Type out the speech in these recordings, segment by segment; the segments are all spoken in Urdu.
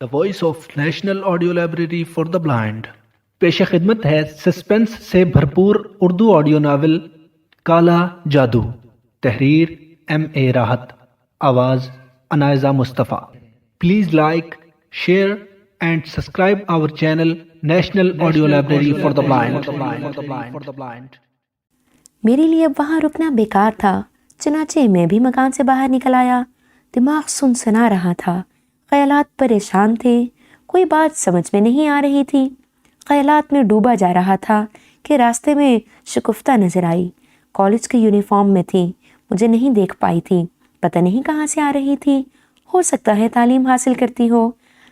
The Voice of National Audio Library for the Blind پیش خدمت ہے سسپنس سے بھرپور اردو آڈیو ناول کالا جادو، تحریر اے راحت، آواز Anaiza Mustafa. Please like, share and subscribe our channel national audio library for the blind. میرے لیے اب وہاں رکنا بیکار تھا، چنانچہ میں بھی مکان سے باہر نکل آیا۔ دماغ سنسنا رہا تھا، خیالات پریشان تھے، کوئی بات سمجھ میں نہیں آ رہی تھی۔ خیالات میں ڈوبا جا رہا تھا کہ راستے میں شکفتہ نظر آئی۔ کالج کی یونیفارم میں تھی، مجھے نہیں دیکھ پائی تھی، پتہ نہیں کہاں سے آ رہی تھی، ہو سکتا ہے تعلیم حاصل کرتی ہو۔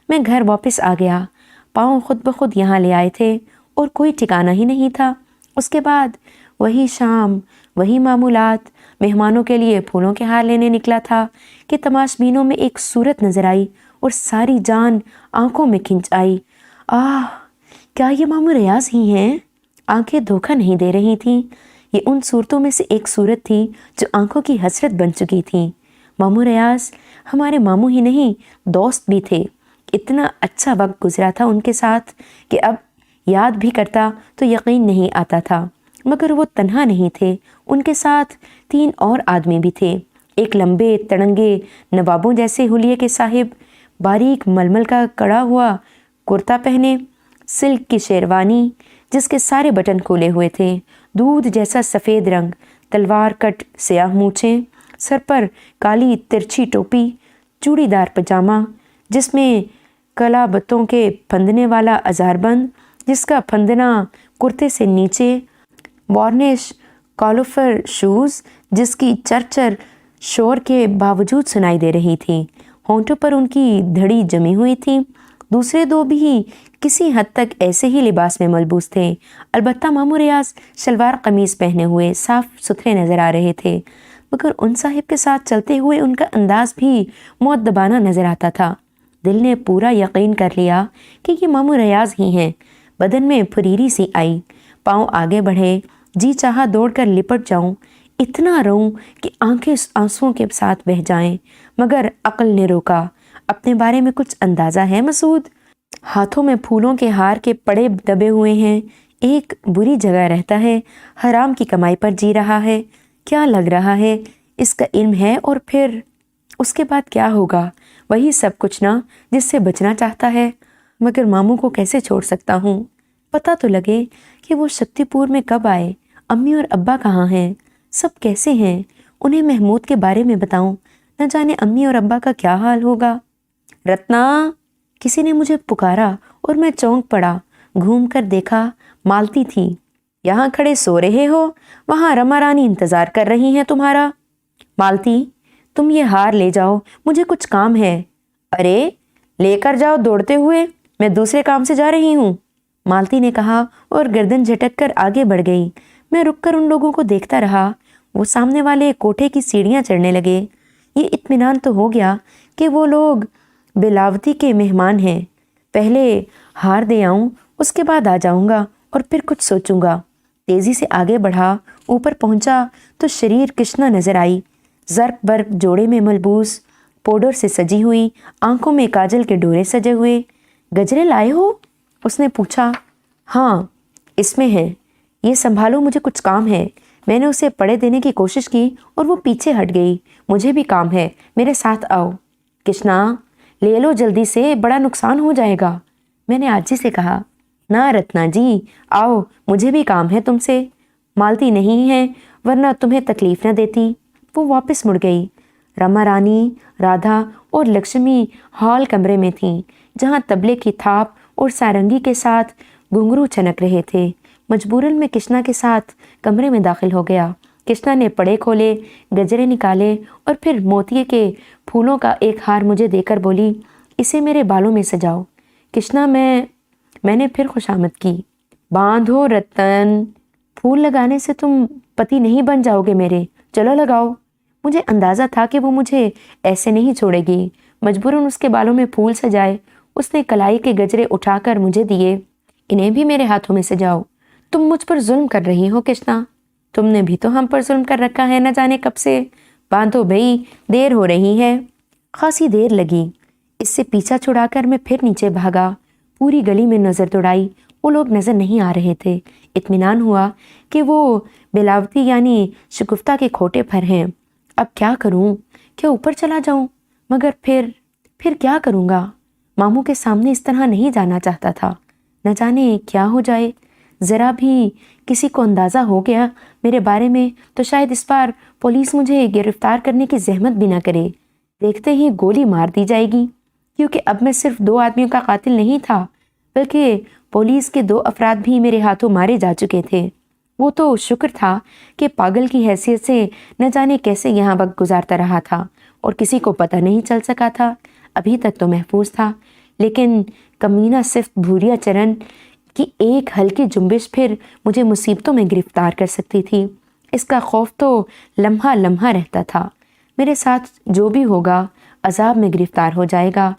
میں گھر واپس آ گیا، پاؤں خود بخود یہاں لے آئے تھے اور کوئی ٹھکانہ ہی نہیں تھا۔ اس کے بعد وہی شام، وہی معمولات۔ مہمانوں کے لیے پھولوں کے ہار لینے نکلا تھا کہ تماشبینوں میں ایک صورت نظر آئی اور ساری جان آنکھوں میں کھنچ آئی۔ کیا یہ ماموں ریاض ہی ہیں؟ آنکھیں دھوکہ نہیں دے رہی تھیں۔ یہ ان صورتوں میں سے ایک صورت تھی جو آنکھوں کی حسرت بن چکی تھی۔ ماموں ریاض ہمارے ماموں ہی نہیں، دوست بھی تھے۔ اتنا اچھا وقت گزرا تھا ان کے ساتھ کہ اب یاد بھی کرتا تو یقین نہیں آتا تھا۔ مگر وہ تنہا نہیں تھے، ان کے ساتھ 3 اور آدمی بھی تھے۔ ایک لمبے تڑنگے نوابوں جیسے حلیے کے صاحب، باریک ململ کا کڑا ہوا کرتا پہنے، سلک کی شیروانی جس کے سارے بٹن کھولے ہوئے تھے، دودھ جیسا سفید رنگ، تلوار کٹ سیاہ مونچھیں، سر پر کالی ترچھی ٹوپی، چوڑی دار پجامہ جس میں کلابتوں کے پھندنے والا ازار بند جس کا پھندنا کرتے سے نیچے، وارنش کالوفر شوز جس کی چرچر شور کے باوجود سنائی دے رہی تھی۔ ہونٹوں پر ان کی دھڑی جمی ہوئی تھی۔ دوسرے 2 بھی کسی حد تک ایسے ہی لباس میں ملبوس تھے، البتہ ماموں ریاض شلوار قمیض پہنے ہوئے صاف ستھرے نظر آ رہے تھے، مگر ان صاحب کے ساتھ چلتے ہوئے ان کا انداز بھی مؤدبانہ نظر آتا تھا۔ دل نے پورا یقین کر لیا کہ یہ ماموں ریاض ہی ہیں۔ بدن میں پھریری سی آئی، پاؤں آگے بڑھے، جی چاہا دوڑ کر لپٹ جاؤں، اتنا روؤں کہ آنکھیں آنسوؤں کے ساتھ بہہ جائیں، مگر عقل نے روکا۔ اپنے بارے میں کچھ اندازہ ہے مسعود؟ ہاتھوں میں پھولوں کے ہار کے پڑے دبے ہوئے ہیں، ایک بری جگہ رہتا ہے، حرام کی کمائی پر جی رہا ہے، کیا لگ رہا ہے اس کا علم ہے، اور پھر اس کے بعد کیا ہوگا؟ وہی سب کچھ نا جس سے بچنا چاہتا ہے، مگر ماموں کو کیسے چھوڑ سکتا ہوں؟ پتہ تو لگے کہ وہ شکتی پور میں کب آئے، امی اور ابا کہاں ہیں، سب کیسے ہیں، انہیں محمود کے بارے میں بتاؤں، نہ جانے امی اور ابا کا کیا حال ہوگا۔ رتنا، کسی نے مجھے پکارا اور میں چونک پڑا، گھوم کر دیکھا مالتی تھی۔ یہاں کھڑے سو رہے ہو؟ وہاں رما رانی انتظار کر رہی ہیں تمہارا۔ مالتی، تم یہ ہار لے جاؤ، مجھے کچھ کام ہے۔ ارے لے کر جاؤ دوڑتے ہوئے، میں دوسرے کام سے جا رہی ہوں، مالتی نے کہا اور گردن جھٹک کر آگے بڑھ گئی۔ میں رک کر ان لوگوں کو دیکھتا رہا۔ وہ سامنے والے کوٹھے کی سیڑھیاں چڑھنے لگے۔ یہ اطمینان تو ہو گیا کہ وہ لوگ بلاوتی کے مہمان ہیں۔ پہلے ہار دے آؤں، اس کے بعد آ جاؤں گا اور پھر کچھ سوچوں گا۔ تیزی سے آگے بڑھا، اوپر پہنچا تو شریر کشنا نظر آئی، زرق برق جوڑے میں ملبوس، پاؤڈر سے سجی ہوئی، آنکھوں میں کاجل کے ڈورے سجے ہوئے۔ گجرے لائے ہو؟ اس نے پوچھا۔ ہاں، اس میں ہے، یہ سنبھالو، مجھے کچھ کام ہے۔ میں نے اسے پڑے دینے کی کوشش کی اور وہ پیچھے ہٹ گئی۔ مجھے بھی کام ہے، میرے ساتھ آؤ۔ کشنا، لے لو جلدی سے، بڑا نقصان ہو جائے گا، میں نے عاجزی سے کہا۔ نہ رتنا جی، آؤ، مجھے بھی کام ہے تم سے۔ مالتی نہیں ہے ورنہ تمہیں تکلیف نہ دیتی۔ وہ واپس مڑ گئی۔ رما رانی، رادھا اور لکشمی ہال کمرے میں تھیں، جہاں طبلے کی تھاپ اور سارنگی کے ساتھ گھنگرو چھنک رہے تھے۔ مجبوراً میں کشنا کے ساتھ کمرے میں داخل ہو گیا۔ کشنا نے پڑے کھولے، گجرے نکالے اور پھر موتیے کے پھولوں کا ایک ہار مجھے دے کر بولی، اسے میرے بالوں میں سجاؤ۔ کشنا، میں نے پھر خوشامد کی۔ باندھو رتن، پھول لگانے سے تم پتی نہیں بن جاؤ گے میرے، چلو لگاؤ۔ مجھے اندازہ تھا کہ وہ مجھے ایسے نہیں چھوڑے گی، مجبوراً اس کے بالوں میں پھول سجائے۔ اس نے کلائی کے گجرے اٹھا کر مجھے دیے، انہیں بھی میرے ہاتھوں میں سجاؤ۔ تم مجھ پر ظلم کر رہی ہو کشنا، تم نے بھی تو ہم پر ظلم کر رکھا ہے نہ جانے کب سے۔ باندھو بھئی، دیر ہو رہی ہے۔ خاصی دیر لگی، اس سے پیچھا چھڑا کر میں پھر نیچے بھاگا، پوری گلی میں نظر دوڑائی، وہ لوگ نظر نہیں آ رہے تھے۔ اطمینان ہوا کہ وہ بلاوتی یعنی شگفتہ کے کھوٹے پر ہیں۔ اب کیا کروں؟ کیا اوپر چلا جاؤں؟ مگر پھر کیا کروں گا؟ ماموں کے سامنے اس طرح نہیں جانا چاہتا تھا، نہ جانے کیا ہو جائے۔ ذرا بھی کسی کو اندازہ ہو گیا میرے بارے میں تو شاید اس بار پولیس مجھے گرفتار کرنے کی زحمت بھی نہ کرے، دیکھتے ہی گولی مار دی جائے گی، کیونکہ اب میں صرف 2 آدمیوں کا قاتل نہیں تھا بلکہ پولیس کے 2 افراد بھی میرے ہاتھوں مارے جا چکے تھے۔ وہ تو شکر تھا کہ پاگل کی حیثیت سے نہ جانے کیسے یہاں وقت گزارتا رہا تھا اور کسی کو پتہ نہیں چل سکا تھا، ابھی تک تو محفوظ تھا۔ لیکن کمینہ صرف بھوریا چرن کی ایک ہلکی جنبش پھر مجھے مصیبتوں میں گرفتار کر سکتی تھی، اس کا خوف تو لمحہ لمحہ رہتا تھا۔ میرے ساتھ جو بھی ہوگا عذاب میں گرفتار ہو جائے گا۔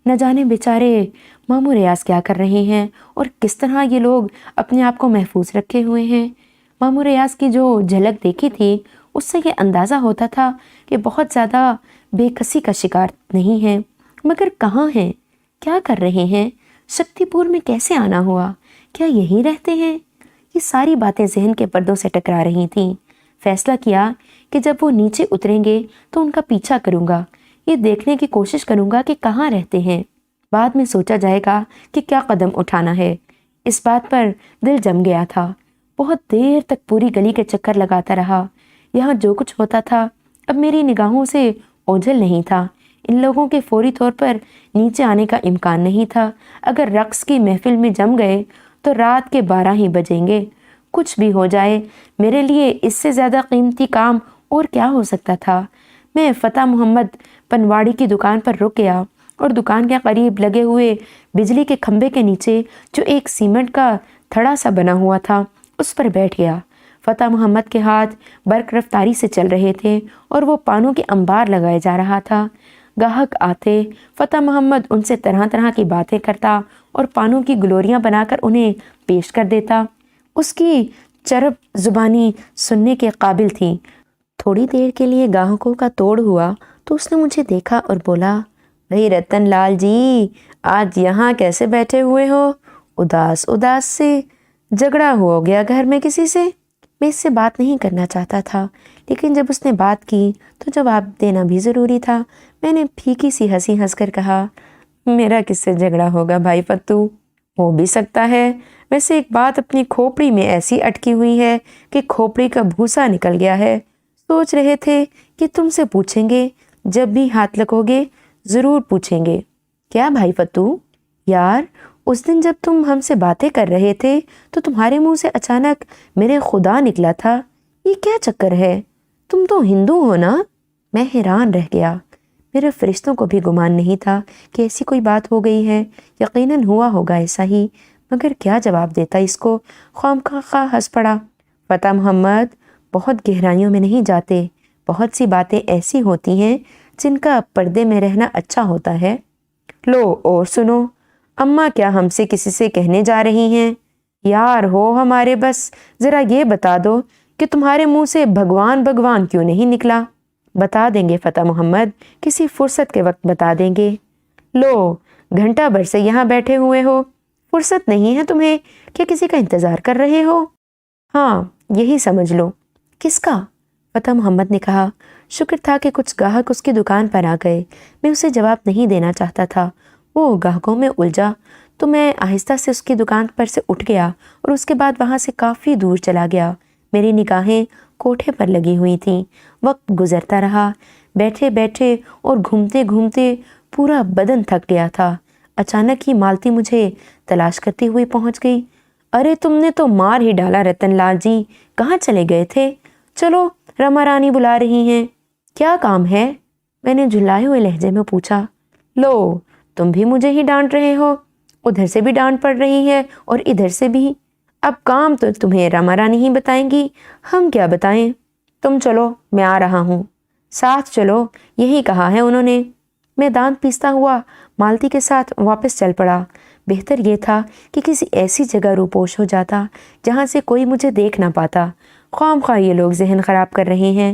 نہ جانے بیچارے ماموں ریاض کیا کر رہے ہیں اور کس طرح یہ لوگ اپنے آپ کو محفوظ رکھے ہوئے ہیں۔ ماموں ریاض کی جو جھلک دیکھی تھی اس سے یہ اندازہ ہوتا تھا کہ بہت زیادہ بے کسی کا شکار نہیں ہے، مگر کہاں ہیں؟ کیا کر رہے ہیں؟ شکتی پور میں کیسے آنا ہوا؟ کیا یہی رہتے ہیں؟ یہ ساری باتیں ذہن کے پردوں سے ٹکرا رہی تھیں۔ فیصلہ کیا کہ جب وہ نیچے اتریں گے تو ان کا پیچھا کروں گا، یہ دیکھنے کی کوشش کروں گا کہ کہاں رہتے ہیں۔ بعد میں سوچا جائے گا کہ کیا قدم اٹھانا ہے۔ اس بات پر دل جم گیا تھا۔ بہت دیر تک پوری گلی کے چکر لگاتا رہا۔ یہاں جو کچھ ہوتا تھا اب میری نگاہوں سے اوجھل نہیں تھا۔ ان لوگوں کے فوری طور پر نیچے آنے کا امکان نہیں تھا۔ اگر رقص کی محفل میں جم گئے تو رات کے 12 ہی بجیں گے۔ کچھ بھی ہو جائے میرے لیے اس سے زیادہ قیمتی کام اور کیا ہو سکتا تھا۔ میں فتح محمد پنواڑی کی دکان پر رک گیا اور دکان کے قریب لگے ہوئے بجلی کے کھمبے کے نیچے جو ایک سیمنٹ کا تھڑا سا بنا ہوا تھا اس پر بیٹھ گیا۔ فتح محمد کے ہاتھ برق رفتاری سے چل رہے تھے اور وہ پانوں کے انبار لگائے جا رہا تھا۔ گاہک آتے، فتح محمد ان سے طرح طرح کی باتیں کرتا اور پانوں کی گلوریاں بنا کر انہیں پیش کر دیتا۔ اس کی چرب زبانی سننے کے قابل تھی۔ تھوڑی دیر کے لیے گاہکوں کا توڑ ہوا تو اس نے مجھے دیکھا اور بولا، بھئی رتن لال جی، آج یہاں کیسے بیٹھے ہوئے ہو؟ اداس سے؟ جھگڑا ہو گیا گھر میں کسی سے؟ میں اس سے بات نہیں کرنا چاہتا تھا، لیکن جب اس نے بات کی تو جواب دینا بھی ضروری تھا۔ میں نے پھیکی سی ہنسی ہنس کر کہا، میرا کس سے جھگڑا ہوگا بھائی فتو؟ ہو بھی سکتا ہے، ویسے ایک بات اپنی کھوپڑی میں ایسی اٹکی ہوئی ہے کہ کھوپڑی کا بھوسا نکل گیا ہے۔ سوچ رہے تھے کہ تم سے پوچھیں گے، جب بھی ہاتھ لگو گے ضرور پوچھیں گے۔ کیا بھائی فتو؟ یار اس دن جب تم ہم سے باتیں کر رہے تھے تو تمہارے منہ سے اچانک میرے خدا نکلا تھا، یہ کیا چکر ہے؟ تم تو ہندو ہو نا؟ میں حیران رہ گیا۔ میرے فرشتوں کو بھی گمان نہیں تھا کہ ایسی کوئی بات ہو گئی ہے، یقیناً ہوا ہوگا ایسا ہی، مگر کیا جواب دیتا اس کو؟ خواہ ہنس پڑا۔ فتح محمد بہت گہرائیوں میں نہیں جاتے، بہت سی باتیں ایسی ہوتی ہیں جن کا پردے میں رہنا اچھا ہوتا ہے۔ لو اور سنو، اماں کیا ہم سے کسی سے کہنے جا رہی ہیں؟ یار ہو ہمارے، بس ذرا یہ بتا دو کہ تمہارے منہ سے بھگوان بھگوان کیوں نہیں نکلا؟ بتا دیں گے فتح محمد، کسی فرصت کے وقت بتا دیں گے۔ لو گھنٹہ بھر سے یہاں بیٹھے ہوئے ہو، فرصت نہیں ہے تمہیں؟ کیا کسی کا انتظار کر رہے ہو؟ ہاں یہی سمجھ لو۔ کس کا؟ فتح محمد نے کہا۔ شکر تھا کہ کچھ گاہک اس کی دکان پر آ گئے۔ میں اسے جواب نہیں دینا چاہتا تھا، وہ گاہکوں میں الجھا تو میں آہستہ سے اس کی دکان پر سے اٹھ گیا اور اس کے بعد وہاں سے کافی دور چلا گیا۔ میری نگاہیں کوٹھے پر لگی ہوئی تھیں۔ وقت گزرتا رہا، بیٹھے بیٹھے اور گھومتے گھومتے پورا بدن تھک گیا تھا۔ اچانک ہی مالتی مجھے تلاش کرتی ہوئی پہنچ گئی۔ ارے تم نے تو مار ہی ڈالا رتن لال جی، کہاں چلے گئے تھے؟ چلو رما رانی بلا رہی ہیں۔ کیا کام ہے؟ میں نے جھلائے ہوئے لہجے میں پوچھا۔ لو تم بھی مجھے ہی ڈانٹ رہے ہو، ادھر سے بھی ڈانٹ پڑ رہی ہے اور ادھر سے بھی۔ اب کام تو تمہیں رما رانی ہی بتائیں گی، ہم کیا بتائیں؟ تم چلو میں آ رہا ہوں۔ ساتھ چلو یہی کہا ہے انہوں نے۔ میں دانت پیستا ہوا مالتی کے ساتھ واپس چل پڑا۔ بہتر یہ تھا کہ کسی ایسی جگہ روپوش ہو جاتا جہاں سے کوئی مجھے دیکھ نہ پاتا۔ خواہ یہ لوگ ذہن خراب کر رہے ہیں۔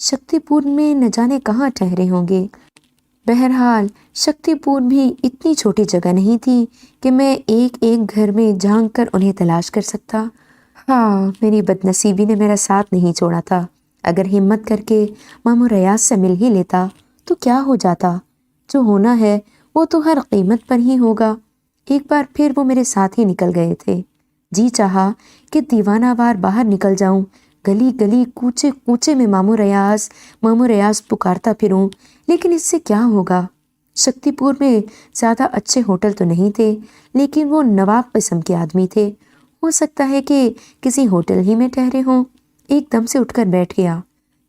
شکتی پور میں نہ جانے کہاں ٹھہرے ہوں گے۔ بہرحال شکتی پور بھی اتنی چھوٹی جگہ نہیں تھی کہ میں ایک ایک گھر میں جھانک کر انہیں تلاش کر سکتا۔ ہاں، میری بد نصیبی نے میرا ساتھ نہیں چھوڑا تھا۔ اگر ہمت کر کے ماموں ریاض سے مل ہی لیتا تو کیا ہو جاتا؟ جو ہونا ہے وہ تو ہر قیمت پر ہی ہوگا۔ ایک بار پھر وہ میرے ساتھ ہی نکل گئے تھے۔ جی چاہا کہ دیوانہ وار باہر نکل جاؤں، گلی گلی کوچے کوچے میں ماموں ریاض پکارتا پھروں، لیکن اس سے کیا ہوگا؟ شکتی پور میں زیادہ اچھے ہوٹل تو نہیں تھے، لیکن وہ نواب قسم کے آدمی تھے۔ ہو سکتا ہے کہ کسی ہوٹل ہی میں ٹھہرے ہوں۔ ایک دم سے اٹھ کر بیٹھ گیا۔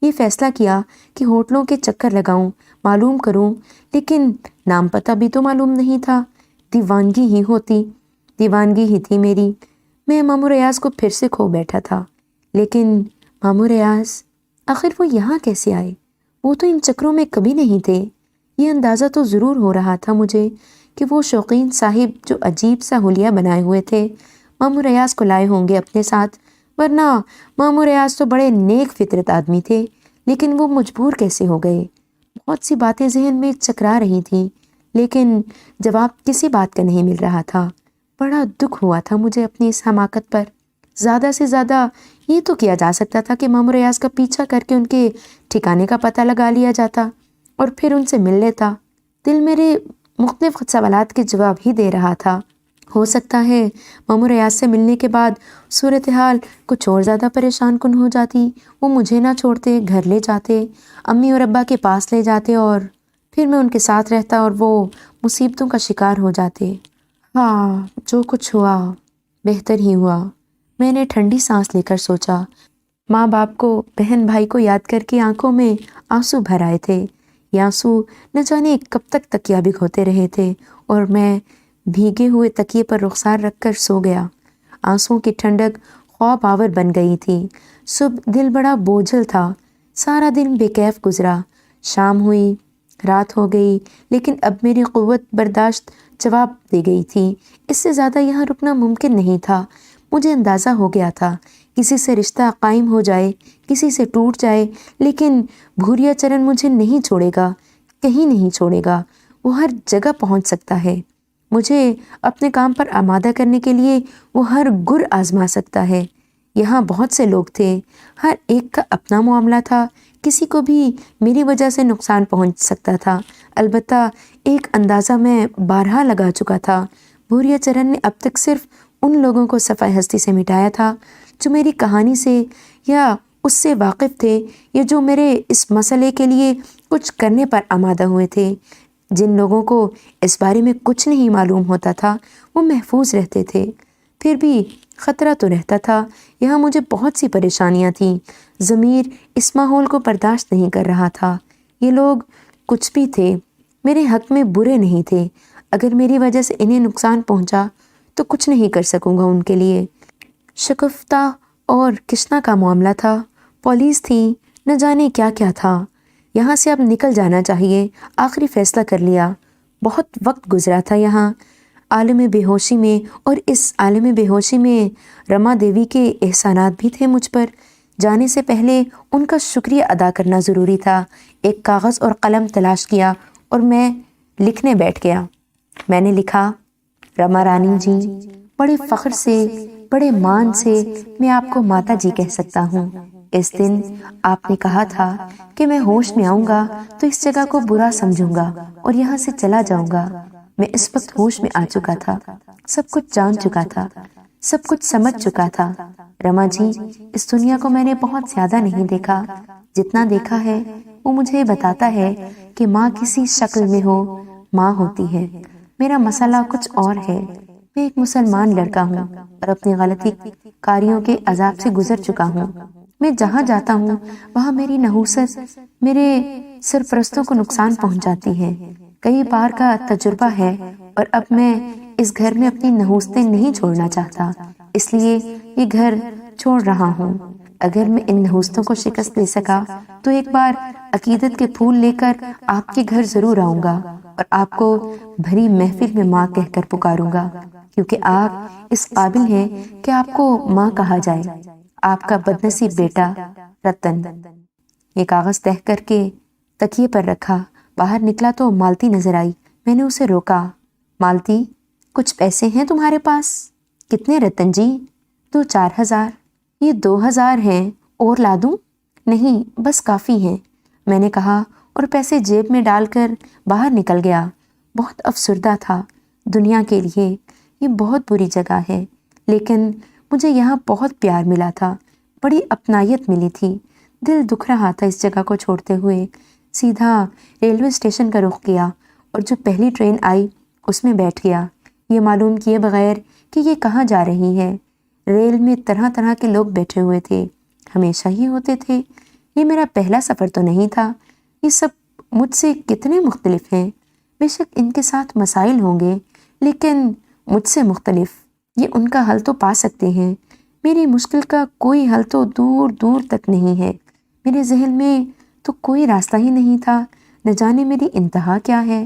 یہ فیصلہ کیا کہ ہوٹلوں کے چکر لگاؤں، معلوم کروں، لیکن نام پتہ بھی تو معلوم نہیں تھا۔ دیوانگی ہی تھی میری۔ میں ماموں ریاض کو پھر سے کھو بیٹھا تھا، لیکن ماموں ریاض آخر وہ یہاں کیسے آئے؟ وہ تو ان چکروں میں کبھی نہیں تھے۔ یہ اندازہ تو ضرور ہو رہا تھا مجھے کہ وہ شوقین صاحب جو عجیب سا حلیہ بنائے ہوئے تھے ماموں ریاض کو لائے ہوں گے اپنے ساتھ، ورنہ ماموں ریاض تو بڑے نیک فطرت آدمی تھے، لیکن وہ مجبور کیسے ہو گئے؟ بہت سی باتیں ذہن میں چکرا رہی تھیں، لیکن جواب کسی بات کا نہیں مل رہا تھا۔ بڑا دکھ ہوا تھا مجھے اپنی اس حماقت پر۔ زیادہ سے زیادہ یہ تو کیا جا سکتا تھا کہ ماموں ریاض کا پیچھا کر کے ان کے ٹھکانے کا پتہ لگا لیا جاتا اور پھر ان سے مل لیتا۔ دل میرے مختلف سوالات کے جواب ہی دے رہا تھا۔ ہو سکتا ہے ماموں ریاض سے ملنے کے بعد صورتحال کچھ اور زیادہ پریشان کن ہو جاتی۔ وہ مجھے نہ چھوڑتے، گھر لے جاتے، امی اور ابا کے پاس لے جاتے، اور پھر میں ان کے ساتھ رہتا اور وہ مصیبتوں کا شکار ہو جاتے۔ ہاں، جو کچھ ہوا بہتر ہی ہوا۔ میں نے ٹھنڈی سانس لے کر سوچا۔ ماں باپ کو، بہن بھائی کو یاد کر کے آنکھوں میں آنسو بھر آئے تھے۔ یہ آنسو نہ جانے کب تک تکیہ بھگوتے رہے تھے، اور میں بھیگے ہوئے تکیے پر رخسار رکھ کر سو گیا۔ آنسوؤں کی ٹھنڈک خواب آور بن گئی تھی۔ صبح دل بڑا بوجھل تھا۔ سارا دن بے کیف گزرا۔ شام ہوئی، رات ہو گئی، لیکن اب میری قوت برداشت جواب دے گئی تھی۔ اس سے زیادہ یہاں رکنا ممکن نہیں تھا۔ مجھے اندازہ ہو گیا تھا کسی سے رشتہ قائم ہو جائے، کسی سے ٹوٹ جائے، لیکن بھوریا چرن مجھے نہیں چھوڑے گا، کہیں نہیں چھوڑے گا۔ وہ ہر جگہ پہنچ سکتا ہے۔ مجھے اپنے کام پر آمادہ کرنے کے لیے وہ ہر گر آزما سکتا ہے۔ یہاں بہت سے لوگ تھے، ہر ایک کا اپنا معاملہ تھا، کسی کو بھی میری وجہ سے نقصان پہنچ سکتا تھا۔ البتہ ایک اندازہ میں بارہا لگا چکا تھا، بھوریا چرن نے اب تک صرف ان لوگوں کو صفحہ ہستی سے مٹایا تھا جو میری کہانی سے یا اس سے واقف تھے، یا جو میرے اس مسئلے کے لیے کچھ کرنے پر آمادہ ہوئے تھے۔ جن لوگوں کو اس بارے میں کچھ نہیں معلوم ہوتا تھا وہ محفوظ رہتے تھے۔ پھر بھی خطرہ تو رہتا تھا۔ یہاں مجھے بہت سی پریشانیاں تھیں۔ ضمیر اس ماحول کو برداشت نہیں کر رہا تھا۔ یہ لوگ کچھ بھی تھے، میرے حق میں برے نہیں تھے۔ اگر میری وجہ سے انہیں نقصان پہنچا تو کچھ نہیں کر سکوں گا ان کے لیے۔ شگفتہ اور کشنا کا معاملہ تھا، پولیس تھی، نہ جانے کیا کیا تھا۔ یہاں سے اب نکل جانا چاہیے، آخری فیصلہ کر لیا۔ بہت وقت گزرا تھا یہاں عالم بے ہوشی میں، اور اس عالم بے ہوشی میں رما دیوی کے احسانات بھی تھے مجھ پر۔ جانے سے پہلے ان کا شکریہ ادا کرنا ضروری تھا۔ ایک کاغذ اور قلم تلاش کیا اور میں لکھنے بیٹھ گیا۔ میں نے لکھا، رما رانی جی، بڑے فخر سے، بڑے مان سے میں آپ کو ماتا جی کہہ سکتا ہوں۔ اس دن آپ نے کہا تھا کہ میں ہوش میں آؤں گا تو اس جگہ کو برا سمجھوں گا اور یہاں سے چلا جاؤں گا۔ میں اس وقت ہوش میں آ چکا تھا، سب کچھ جان چکا تھا، سب کچھ سمجھ چکا تھا۔ رما جی، اس دنیا کو میں نے بہت زیادہ نہیں دیکھا۔ جتنا دیکھا ہے وہ مجھے بتاتا ہے کہ ماں کسی شکل میں ہو، ماں ہوتی ہے۔ میرا مسئلہ کچھ اور ہے۔ میں ایک مسلمان لڑکا ہوں اور اپنی غلطی کاریوں کے عذاب سے گزر چکا ہوں۔ میں جہاں جاتا ہوں وہاں میری نحوست میرے سرپرستوں کو نقصان پہنچاتی ہے۔ کئی بار کا تجربہ ہے، اور اب میں اس گھر میں اپنی نحوستیں نہیں چھوڑنا چاہتا، اس لیے یہ گھر چھوڑ رہا ہوں۔ اگر میں ان نحوستوں کو شکست دے سکا تو ایک بار عقیدت کے پھول لے کر آپ کے گھر ضرور آؤں گا اور آپ کو بھری محفل میں ماں کہہ کر پکاروں گا، کیونکہ آپ اس قابل ہیں کہ آپ کو ماں کہا جائے۔ آپ کا بدنصیب بیٹا، رتن۔ یہ کاغذ تہہ کر کے تکیے پر رکھا۔ باہر نکلا تو مالتی نظر آئی۔ میں نے اسے روکا۔ مالتی، کچھ پیسے ہیں تمہارے پاس؟ کتنے رتن جی؟ 2-4 ہزار۔ یہ 2 ہزار ہیں، اور لا دوں؟ نہیں، بس کافی ہیں، میں نے کہا اور پیسے جیب میں ڈال کر باہر نکل گیا۔ بہت افسردہ تھا۔ دنیا کے لیے یہ بہت بری جگہ ہے، لیکن مجھے یہاں بہت پیار ملا تھا، بڑی اپنائیت ملی تھی۔ دل دکھ رہا تھا اس جگہ کو چھوڑتے ہوئے۔ سیدھا ریلوے اسٹیشن کا رخ کیا اور جو پہلی ٹرین آئی اس میں بیٹھ گیا، یہ معلوم کیے بغیر کہ یہ کہاں جا رہی ہے۔ ریل میں طرح طرح کے لوگ بیٹھے ہوئے تھے، ہمیشہ ہی ہوتے تھے۔ یہ میرا پہلا سفر تو نہیں تھا۔ یہ سب مجھ سے کتنے مختلف ہیں۔ بے شک ان کے ساتھ مسائل ہوں گے، لیکن مجھ سے مختلف۔ یہ ان کا حل تو پا سکتے ہیں، میری مشکل کا کوئی حل تو دور دور تک نہیں ہے۔ میرے ذہن میں تو کوئی راستہ ہی نہیں تھا، نہ جانے میری انتہا کیا ہے۔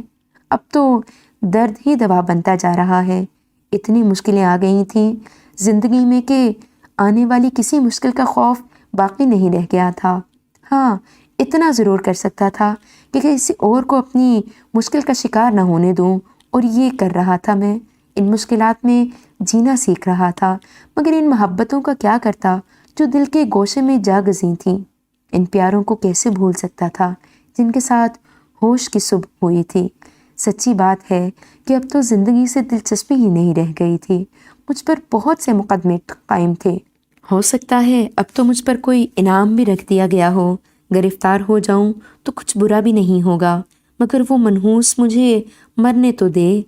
اب تو درد ہی دوا بنتا جا رہا ہے۔ اتنی مشکلیں آ گئی تھیں زندگی میں کہ آنے والی کسی مشکل کا خوف باقی نہیں رہ گیا تھا۔ ہاں، اتنا ضرور کر سکتا تھا کہ کسی اور کو اپنی مشکل کا شکار نہ ہونے دوں، اور یہ کر رہا تھا میں۔ ان مشکلات میں جینا سیکھ رہا تھا، مگر ان محبتوں کا کیا کرتا جو دل کے گوشے میں جا گزی تھیں۔ ان پیاروں کو کیسے بھول سکتا تھا جن کے ساتھ ہوش کی صبح ہوئی تھی۔ سچی بات ہے کہ اب تو زندگی سے دلچسپی ہی نہیں رہ گئی تھی۔ مجھ پر بہت سے مقدمے قائم تھے۔ ہو سکتا ہے اب تو مجھ پر کوئی انعام بھی رکھ دیا گیا ہو۔ گرفتار ہو جاؤں تو کچھ برا بھی نہیں ہوگا، مگر وہ منحوس مجھے مرنے تو دے۔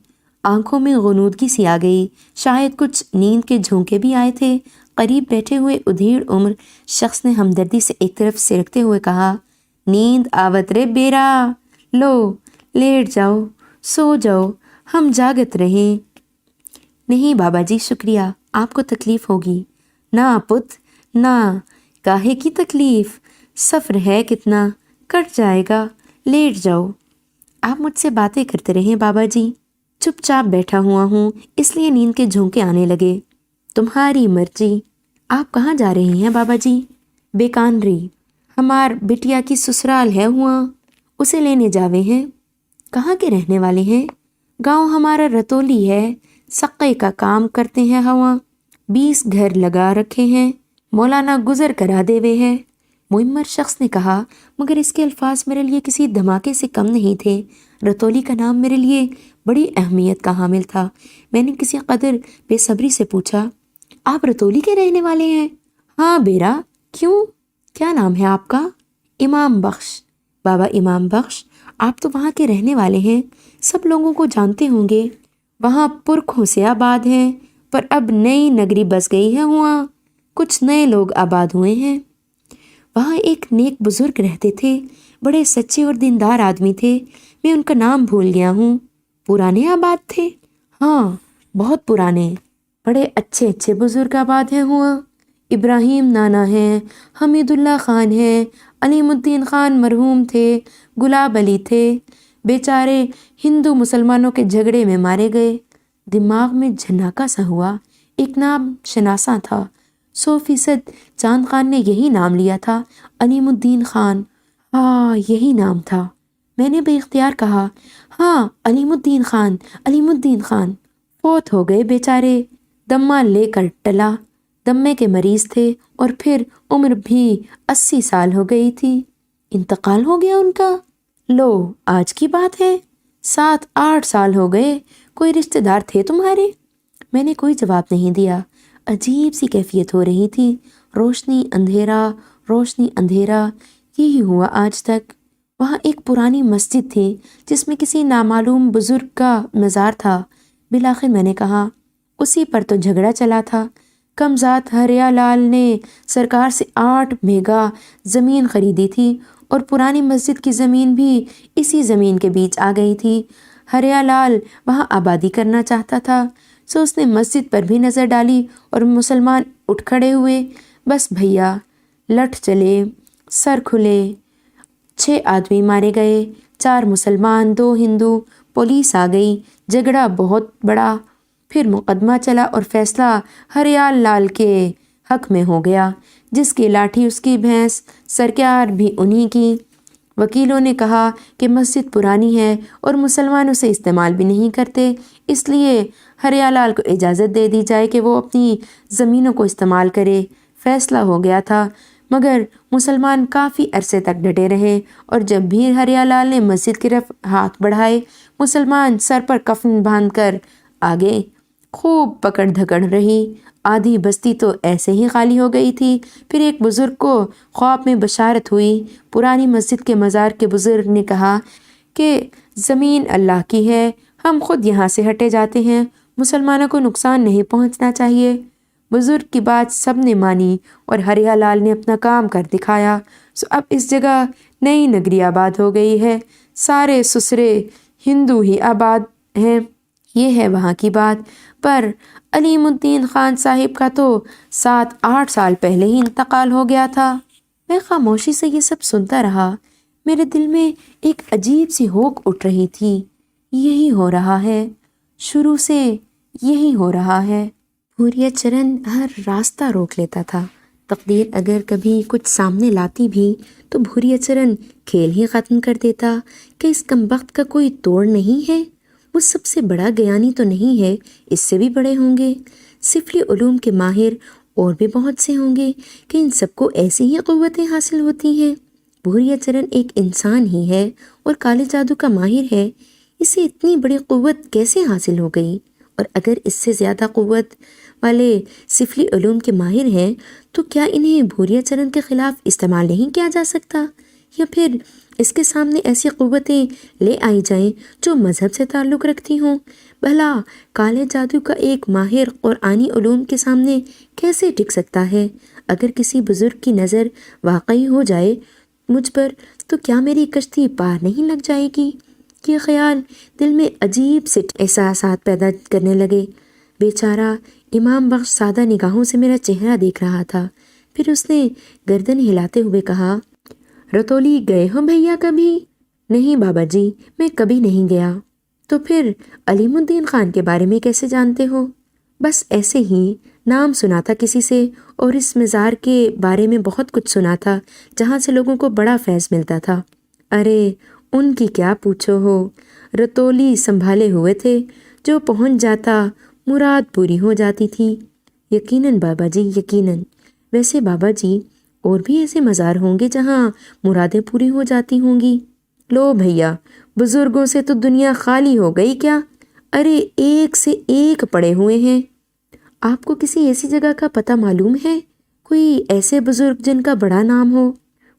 آنکھوں میں غنودگی سی آ گئی، شاید کچھ نیند کے جھونکے بھی آئے تھے۔ قریب بیٹھے ہوئے ادھیڑ عمر شخص نے ہمدردی سے ایک طرف سرکتے ہوئے کہا، نیند آوت رے بیرا، لو لیٹ جاؤ، سو جاؤ، ہم جاگت رہیں۔ نہیں بابا جی، شکریہ، آپ کو تکلیف ہوگی۔ نہ پت، نہ، کاہے کی تکلیف، سفر ہے کتنا، کٹ جائے گا، لیٹ جاؤ۔ آپ مجھ سے باتیں کرتے رہیں بابا جی، چپ چاپ بیٹھا ہوا ہوں، اس لیے نیند کے جھونکے آنے لگے۔ تمہاری مرضی۔ آپ کہاں جا رہے ہیں بابا جی؟ بیکانری، ہمار بٹیا کی سسرال ہے ہوا، اسے لینے جاوے ہیں۔ کہاں کے رہنے والے ہیں؟ گاؤں ہمارا رتولی ہے، سقے کا کام کرتے ہیں ہوا، 20 گھر لگا رکھے ہیں، مولانا گزر کرا دیوے ہیں۔ معمر شخص نے کہا، مگر اس کے الفاظ میرے لیے کسی دھماکے سے کم نہیں تھے۔ رتولی کا نام میرے لیے بڑی اہمیت کا حامل تھا۔ میں نے کسی قدر بے صبری سے پوچھا، آپ رتولی کے رہنے والے ہیں؟ ہاں بیرا، کیوں؟ کیا نام ہے آپ کا؟ امام بخش۔ بابا امام بخش، آپ تو وہاں کے رہنے والے ہیں، سب لوگوں کو جانتے ہوں گے۔ وہاں پرکھوں سے آباد ہیں، پر اب نئی نگری بس گئی ہے وہاں، کچھ نئے لوگ آباد ہوئے ہیں۔ وہاں ایک نیک بزرگ رہتے تھے، بڑے سچے اور دیندار آدمی تھے، میں ان کا نام بھول گیا ہوں۔ پرانے آباد تھے؟ ہاں، بہت پرانے، بڑے اچھے اچھے بزرگ آباد ہیں ہوا۔ ابراہیم نانا ہیں، حمید اللہ خان ہیں، علیم الدین خان مرحوم تھے، گلاب علی تھے، بیچارے ہندو مسلمانوں کے جھگڑے میں مارے گئے۔ دماغ میں جھناکا سا ہوا، ایک نام شناسا تھا، 100% چاند خان نے یہی نام لیا تھا، علیم الدین خان۔ ہاں، یہی نام تھا۔ میں نے بے اختیار کہا، ہاں، علیم الدین خان، علیم الدین خان۔ فوت ہو گئے بیچارے، دمہ لے کر ٹلا، دمے کے مریض تھے، اور پھر عمر بھی 80 سال ہو گئی تھی۔ انتقال ہو گیا ان کا؟ لو، آج کی بات ہے، 7-8 سال ہو گئے۔ کوئی رشتہ دار تھے تمہارے؟ میں نے کوئی جواب نہیں دیا۔ عجیب سی کیفیت ہو رہی تھی، روشنی اندھیرا، روشنی اندھیرا، یہی ہوا آج تک۔ وہاں ایک پرانی مسجد تھی جس میں کسی نامعلوم بزرگ کا مزار تھا۔ بالآخر میں نے کہا، اسی پر تو جھگڑا چلا تھا۔ کمزاد ہریا لال نے سرکار سے 8 بیگھہ زمین خریدی تھی، اور پرانی مسجد کی زمین بھی اسی زمین کے بیچ آ گئی تھی۔ ہریا لال وہاں آبادی کرنا چاہتا تھا، سو اس نے مسجد پر بھی نظر ڈالی، اور مسلمان اٹھ کھڑے ہوئے۔ بس بھیا، لٹ چلے، سر کھلے، 6 آدمی مارے گئے، 4 مسلمان، 2 ہندو، پولیس آ گئی، جھگڑا بہت بڑا، پھر مقدمہ چلا اور فیصلہ ہریال لال کے حق میں ہو گیا۔ جس کی لاٹھی اس کی بھینس، سرکار بھی انہی کی۔ وکیلوں نے کہا کہ مسجد پرانی ہے اور مسلمان اسے استعمال بھی نہیں کرتے، اس لیے ہریا لال کو اجازت دے دی جائے کہ وہ اپنی زمینوں کو استعمال کرے۔ فیصلہ ہو گیا تھا، مگر مسلمان کافی عرصے تک ڈٹے رہے، اور جب بھی ہریا لال نے مسجد کی طرف ہاتھ بڑھائے، مسلمان سر پر کفن باندھ کر آگے۔ خوب پکڑ دھکڑ رہی، آدھی بستی تو ایسے ہی خالی ہو گئی تھی۔ پھر ایک بزرگ کو خواب میں بشارت ہوئی۔ پرانی مسجد کے مزار کے بزرگ نے کہا کہ زمین اللہ کی ہے، ہم خود یہاں سے ہٹے جاتے ہیں، مسلمانوں کو نقصان نہیں پہنچنا چاہیے۔ بزرگ کی بات سب نے مانی اور ہریا لال نے اپنا کام کر دکھایا۔ اب اس جگہ نئی نگری آباد ہو گئی ہے، سارے سسرے ہندو ہی آباد ہیں، یہ ہے وہاں کی بات۔ پر علیم الدین خان صاحب کا تو 7-8 سال پہلے ہی انتقال ہو گیا تھا۔ میں خاموشی سے یہ سب سنتا رہا، میرے دل میں ایک عجیب سی ہوک اٹھ رہی تھی۔ یہی ہو رہا ہے، شروع سے یہی ہو رہا ہے۔ بھوریا چرن ہر راستہ روک لیتا تھا۔ تقدیر اگر کبھی کچھ سامنے لاتی بھی تو بھوریا چرن کھیل ہی ختم کر دیتا کہ اس کمبخت کا کوئی توڑ نہیں ہے، وہ سب سے بڑا گیانی تو نہیں ہے، اس سے بھی بڑے ہوں گے، سفلی علوم کے ماہر اور بھی بہت سے ہوں گے کہ ان سب کو ایسی ہی قوتیں حاصل ہوتی ہیں۔ بھوریا چرن ایک انسان ہی ہے اور کالے جادو کا ماہر ہے، اسے اتنی بڑی قوت کیسے حاصل ہو گئی؟ اور اگر اس سے زیادہ قوت والے سفلی علوم کے ماہر ہیں تو کیا انہیں بھوریا چرن کے خلاف استعمال نہیں کیا جا سکتا؟ یا پھر اس کے سامنے ایسی قوتیں لے آئی جائیں جو مذہب سے تعلق رکھتی ہوں؟ بھلا کالے جادو کا ایک ماہر قرآنی علوم کے سامنے کیسے ٹک سکتا ہے؟ اگر کسی بزرگ کی نظر واقعی ہو جائے مجھ پر تو کیا میری کشتی پار نہیں لگ جائے گی؟ یہ خیال دل میں عجیب سے احساسات پیدا کرنے لگے۔ بیچارہ امام بخش سادہ نگاہوں سے میرا چہرہ دیکھ رہا تھا، پھر اس نے گردن ہلاتے ہوئے کہا، رتولی گئے ہو بھیا کبھی؟ نہیں بابا جی، میں کبھی نہیں گیا۔ تو پھر علیم الدین خان کے بارے میں کیسے جانتے ہو؟ بس ایسے ہی نام سنا تھا کسی سے، اور اس مزار کے بارے میں بہت کچھ سنا تھا جہاں سے لوگوں کو بڑا فیض ملتا تھا۔ ارے ان کی کیا پوچھو ہو، رتولی سنبھالے ہوئے تھے، جو پہنچ جاتا مراد پوری ہو جاتی تھی۔ یقیناً بابا جی، یقیناً۔ ویسے بابا جی اور بھی ایسے مزار ہوں گے جہاں مرادیں پوری ہو جاتی ہوں گی؟ لو بھیا، بزرگوں سے تو دنیا خالی ہو گئی کیا؟ ارے ایک سے ایک پڑے ہوئے ہیں۔ آپ کو کسی ایسی جگہ کا پتہ معلوم ہے؟ کوئی ایسے بزرگ جن کا بڑا نام ہو؟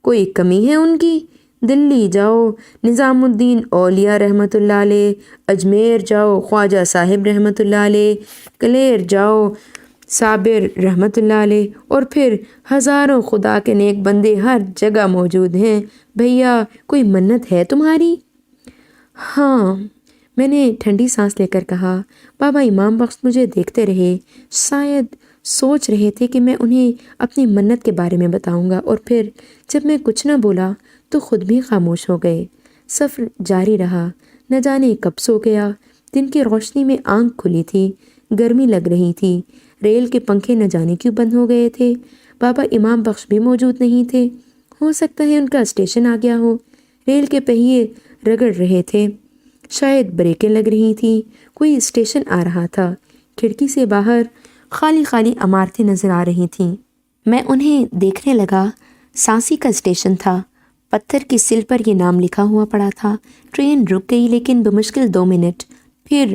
کوئی کمی ہے ان کی؟ دلی جاؤ، نظام الدین اولیاء رحمۃ اللہ علیہ، اجمیر جاؤ، خواجہ صاحب رحمۃ اللہ علیہ، کلیر جاؤ، صابر رحمۃ اللہ علیہ، اور پھر ہزاروں خدا کے نیک بندے ہر جگہ موجود ہیں۔ بھیا کوئی منت ہے تمہاری؟ ہاں، میں نے ٹھنڈی سانس لے کر کہا۔ بابا امام بخش مجھے دیکھتے رہے، شاید سوچ رہے تھے کہ میں انہیں اپنی منت کے بارے میں بتاؤں گا، اور پھر جب میں کچھ نہ بولا تو خود بھی خاموش ہو گئے۔ سفر جاری رہا، نہ جانے کب سو گیا۔ دن کی روشنی میں آنکھ کھلی تھی، گرمی لگ رہی تھی، ریل کے پنکھے نہ جانے کیوں بند ہو گئے تھے۔ بابا امام بخش بھی موجود نہیں تھے، ہو سکتا ہے ان کا اسٹیشن آ گیا ہو۔ ریل کے پہیے رگڑ رہے تھے، شاید بریکیں لگ رہی تھیں، کوئی اسٹیشن آ رہا تھا۔ کھڑکی سے باہر خالی خالی عمارتیں نظر آ رہی تھیں۔ میں انہیں دیکھنے لگا۔ سانسی کا اسٹیشن تھا، پتھر کی سل پر یہ نام لکھا ہوا پڑا تھا۔ ٹرین رک گئی، لیکن بمشکل 2 منٹ، پھر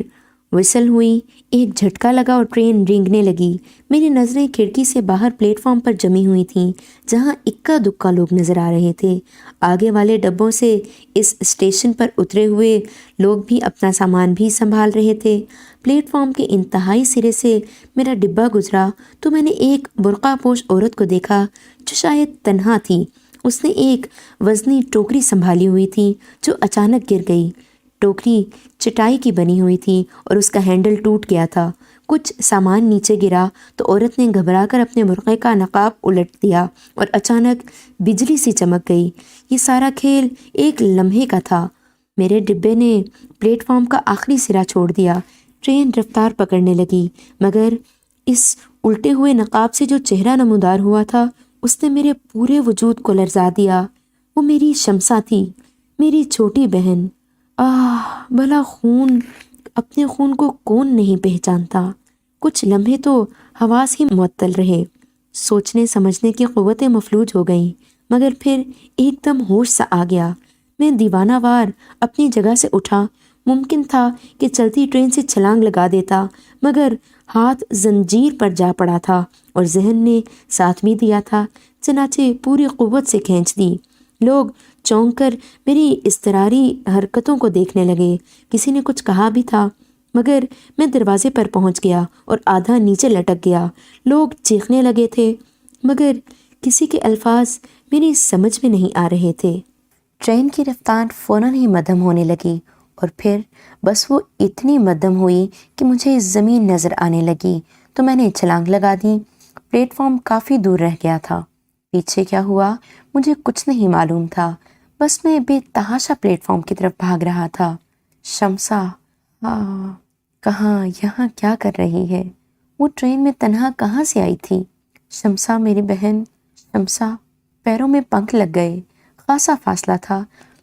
وسل ہوئی، ایک جھٹکا لگا اور ٹرین رینگنے لگی۔ میری نظریں کھڑکی سے باہر پلیٹ فارم پر جمی ہوئی تھیں، جہاں اکا دکا لوگ نظر آ رہے تھے۔ آگے والے ڈبوں سے اس اسٹیشن پر اترے ہوئے لوگ بھی اپنا سامان بھی سنبھال رہے تھے۔ پلیٹ فارم کے انتہائی سرے سے میرا ڈبہ گزرا تو میں نے ایک برقع پوش عورت کو دیکھا جو شاید تنہا تھی۔ اس نے ایک وزنی ٹوکری سنبھالی ہوئی تھی جو اچانک گر گئی۔ ٹوکری چٹائی کی بنی ہوئی تھی اور اس کا ہینڈل ٹوٹ گیا تھا۔ کچھ سامان نیچے گرا تو عورت نے گھبرا کر اپنے برقعے کا نقاب الٹ دیا اور اچانک بجلی سی چمک گئی۔ یہ سارا کھیل ایک لمحے کا تھا۔ میرے ڈبے نے پلیٹ فارم کا آخری سرا چھوڑ دیا۔ ٹرین رفتار پکڑنے لگی، مگر اس الٹے ہوئے نقاب سے جو چہرہ نمودار ہوا تھا اس نے میرے پورے وجود کو لرزا دیا۔ وہ میری شمسا تھی، میری چھوٹی بہن۔ بھلا اپنے خون کو کون نہیں پہچانتا۔ کچھ لمحے تو حواس ہی معطل رہے، سوچنے سمجھنے کی قوتیں مفلوج ہو گئیں، مگر پھر ایک دم ہوش سا آ گیا۔ میں دیوانہ وار اپنی جگہ سے اٹھا۔ ممکن تھا کہ چلتی ٹرین سے چھلانگ لگا دیتا، مگر ہاتھ زنجیر پر جا پڑا تھا اور ذہن نے ساتھ بھی دیا تھا، چنانچہ پوری قوت سے کھینچ دی۔ لوگ چونک کر میری اضطراری حرکتوں کو دیکھنے لگے۔ کسی نے کچھ کہا بھی تھا، مگر میں دروازے پر پہنچ گیا اور آدھا نیچے لٹک گیا۔ لوگ چیخنے لگے تھے، مگر کسی کے الفاظ میری سمجھ میں نہیں آ رہے تھے۔ ٹرین کی رفتار فوراً ہی مدھم ہونے لگی اور پھر بس وہ اتنی مدھم ہوئی کہ مجھے زمین نظر آنے لگی تو میں نے چھلانگ لگا دی۔ پلیٹ فارم کافی دور رہ گیا تھا۔ پیچھے کیا ہوا مجھے کچھ نہیں معلوم تھا، بس میں بے تحاشا پلیٹ فارم کی طرف بھاگ رہا تھا۔ شمسا کہاں، یہاں کیا کر رہی ہے؟ وہ ٹرین میں تنہا کہاں سے آئی تھی؟ شمسا میری بہن، شمسا۔ پیروں میں پنکھ لگ گئے۔ خاصا فاصلہ تھا،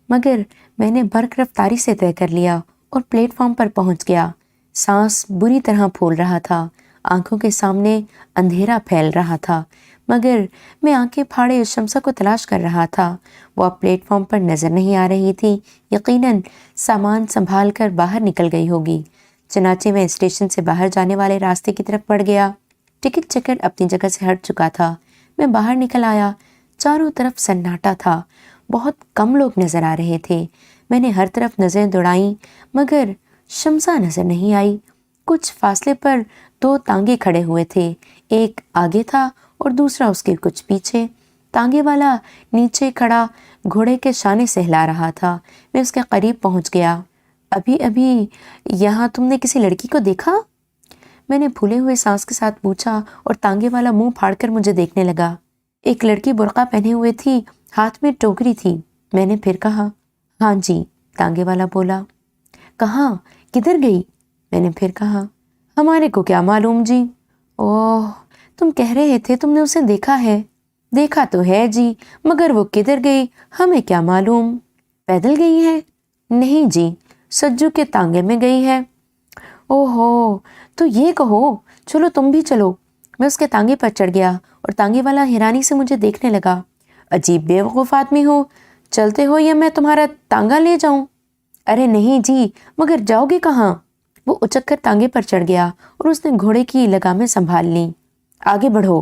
مگر میں نے برق رفتاری سے طے کر لیا اور پلیٹ فارم پر پہنچ گیا۔ سانس بری طرح پھول رہا تھا، آنکھوں کے سامنے اندھیرا پھیل رہا تھا، مگر میں آنکھیں پھاڑے شمسا کو تلاش کر رہا تھا۔ وہ اب پلیٹ فارم پر نظر نہیں آ رہی تھی، یقیناً سامان سنبھال کر باہر نکل گئی ہوگی۔ چنانچہ میں اسٹیشن سے باہر جانے والے راستے کی طرف بڑھ گیا۔ ٹکٹ چکر اپنی جگہ سے ہٹ چکا تھا۔ میں باہر نکل آیا، چاروں طرف سناٹا تھا، بہت کم لوگ نظر آ رہے تھے۔ میں نے ہر طرف نظریں دوڑائیں، مگر شمسا نظر نہیں آئی۔ کچھ فاصلے پر دو تانگے کھڑے ہوئے تھے، ایک آگے تھا اور دوسرا اس کے کچھ پیچھے۔ تانگے والا نیچے کھڑا گھوڑے کے شانے سہلا رہا تھا۔ میں اس کے قریب پہنچ گیا۔ ابھی یہاں تم نے کسی لڑکی کو دیکھا؟ میں نے پھولے ہوئے سانس کے ساتھ پوچھا اور تانگے والا منہ پھاڑ کر مجھے دیکھنے لگا۔ ایک لڑکی برقع پہنے ہوئے تھی، ہاتھ میں ٹوکری تھی۔ میں نے پھر کہا، ہاں جی، تانگے والا بولا۔ کہاں، کدھر گئی؟ میں نے پھر کہا، ہمارے کو کیا معلوم جی۔ اوہ، تم کہہ رہے تھے تم نے اسے دیکھا ہے۔ دیکھا تو ہے جی، مگر وہ کدھر گئی ہمیں کیا معلوم۔ پیدل گئی ہے؟ نہیں جی، سجو کے تانگے میں گئی ہے۔ اوہو، تو یہ کہو، چلو تم بھی چلو۔ میں اس کے تانگے پر چڑھ گیا اور تانگے والا حیرانی سے مجھے دیکھنے لگا۔ عجیب بے وقوف آدمی ہو، چلتے ہو یا میں تمہارا تانگا لے جاؤں؟ ارے نہیں جی، مگر جاؤ گے کہاں؟ وہ اچک کر تانگے پر چڑھ گیا اور اس نے گھوڑے کی لگامیں سنبھال لیں۔ آگے بڑھو،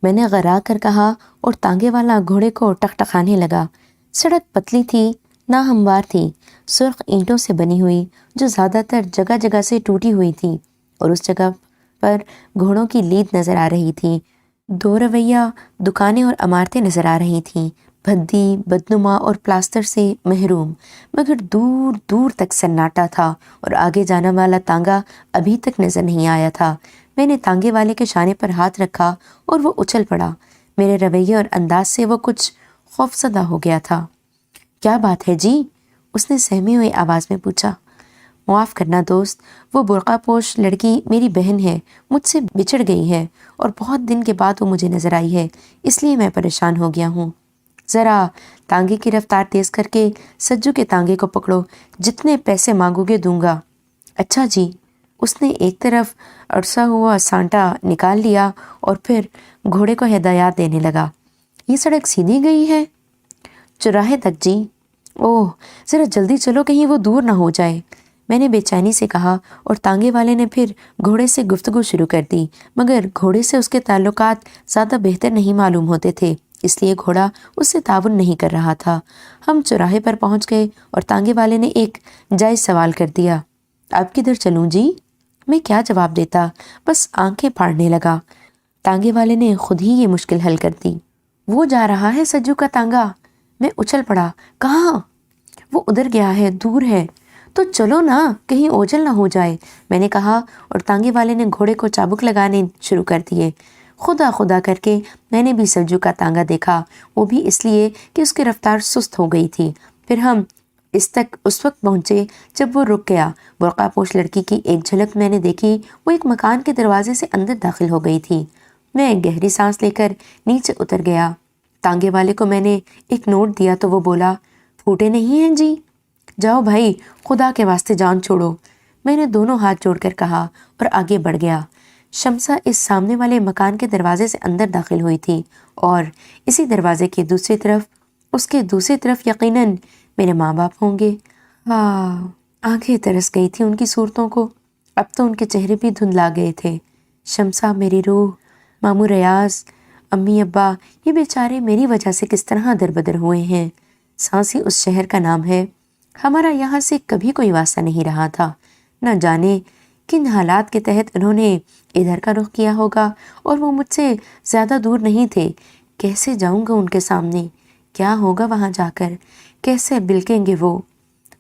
میں نے غرا کر کہا اور تانگے والا گھوڑے کو ٹکٹکانے لگا۔ سڑک پتلی تھی، نہ ہموار تھی، سرخ اینٹوں سے بنی ہوئی جو زیادہ تر جگہ جگہ سے ٹوٹی ہوئی تھی، اور اس جگہ پر گھوڑوں کی لید نظر آ رہی تھی۔ دو رویہ دکانیں اور عمارتیں نظر آ رہی تھیں، بھدی، بدنما اور پلاسٹر سے محروم، مگر دور دور تک سناٹا تھا اور آگے جانا والا تانگا ابھی تک نظر نہیں آیا تھا۔ میں نے تانگے والے کے شانے پر ہاتھ رکھا اور وہ اچھل پڑا۔ میرے رویے اور انداز سے وہ کچھ خوفزدہ ہو گیا تھا۔ کیا بات ہے جی؟ اس نے سہمی ہوئی آواز میں پوچھا۔ معاف کرنا دوست، وہ برقع پوش لڑکی میری بہن ہے، مجھ سے بچھڑ گئی ہے اور بہت دن کے بعد وہ مجھے نظر آئی ہے، اس لیے میں پریشان ہو گیا ہوں۔ ذرا تانگے کی رفتار تیز کر کے سجو کے تانگے کو پکڑو، جتنے پیسے مانگو گے دوں گا۔ اچھا جی۔ اس نے ایک طرف اڑسا ہوا سانٹا نکال لیا اور پھر گھوڑے کو ہدایات دینے لگا۔ یہ سڑک سیدھی گئی ہے؟ چوراہے تک جی۔ اوہ، ذرا جلدی چلو کہیں وہ دور نہ ہو جائے، میں نے بے چینی سے کہا، اور تانگے والے نے پھر گھوڑے سے گفتگو شروع کر دی، مگر گھوڑے سے اس کے تعلقات زیادہ بہتر نہیں معلوم ہوتے تھے، اس لیے گھوڑا اس سے تعاون نہیں کر رہا تھا۔ ہم چوراہے پر پہنچ گئے اور تانگے والے نے ایک جائز سوال کر دیا، آپ کدھر چلوں جی؟ میں کیا جواب دیتا، بس آنکھیں پھاڑنے لگا۔ تانگے والے نے خود ہی یہ مشکل حل کر دی۔ وہ جا رہا ہے سجو کا تانگا۔ میں اچھل پڑا، کہاں؟ وہ ادھر گیا ہے، دور ہے۔ تو چلو نا، کہیں اوجل نہ ہو جائے، میں نے کہا، اور تانگے والے نے گھوڑے کو چابک لگانے شروع کر دیے۔ خدا خدا کر کے میں نے بھی سجو کا تانگا دیکھا، وہ بھی اس لیے کہ اس کی رفتار سست ہو گئی تھی۔ پھر ہم اس وقت پہنچے جب وہ رک گیا۔ برقع پوش لڑکی کی ایک جھلک میں نے دیکھی، وہ ایک مکان کے دروازے سے اندر داخل ہو گئی تھی۔ میں گہری سانس لے کر نیچے اتر گیا۔ تانگے والے کو میں نے ایک نوٹ دیا تو وہ بولا، پھوٹے نہیں ہیں جی؟ جاؤ بھائی، خدا کے واسطے جان چھوڑو، میں نے دونوں ہاتھ جوڑ کر کہا اور آگے بڑھ گیا۔ شمسہ اس سامنے والے مکان کے دروازے سے اندر داخل ہوئی تھی اور اسی دروازے کی دوسری طرف، اس کے دوسری طرف یقیناً میرے ماں باپ ہوں گے۔ آنکھیں ترس گئی تھی ان کی صورتوں کو، اب تو ان کے چہرے بھی دھندلا گئے تھے۔ شمسہ میری روح، ماموں ریاض، امی ابا، یہ بیچارے میری وجہ سے کس طرح دربدر ہوئے ہیں۔ سانسی اس شہر کا نام ہے، ہمارا یہاں سے کبھی کوئی واسطہ نہیں رہا تھا، نہ جانے کن حالات کے تحت انہوں نے ادھر کا رخ کیا ہوگا، اور وہ مجھ سے زیادہ دور نہیں تھے۔ کیسے جاؤں گا ان کے سامنے؟ کیا ہوگا وہاں جا کر؟ کیسے بلکیں گے وہ؟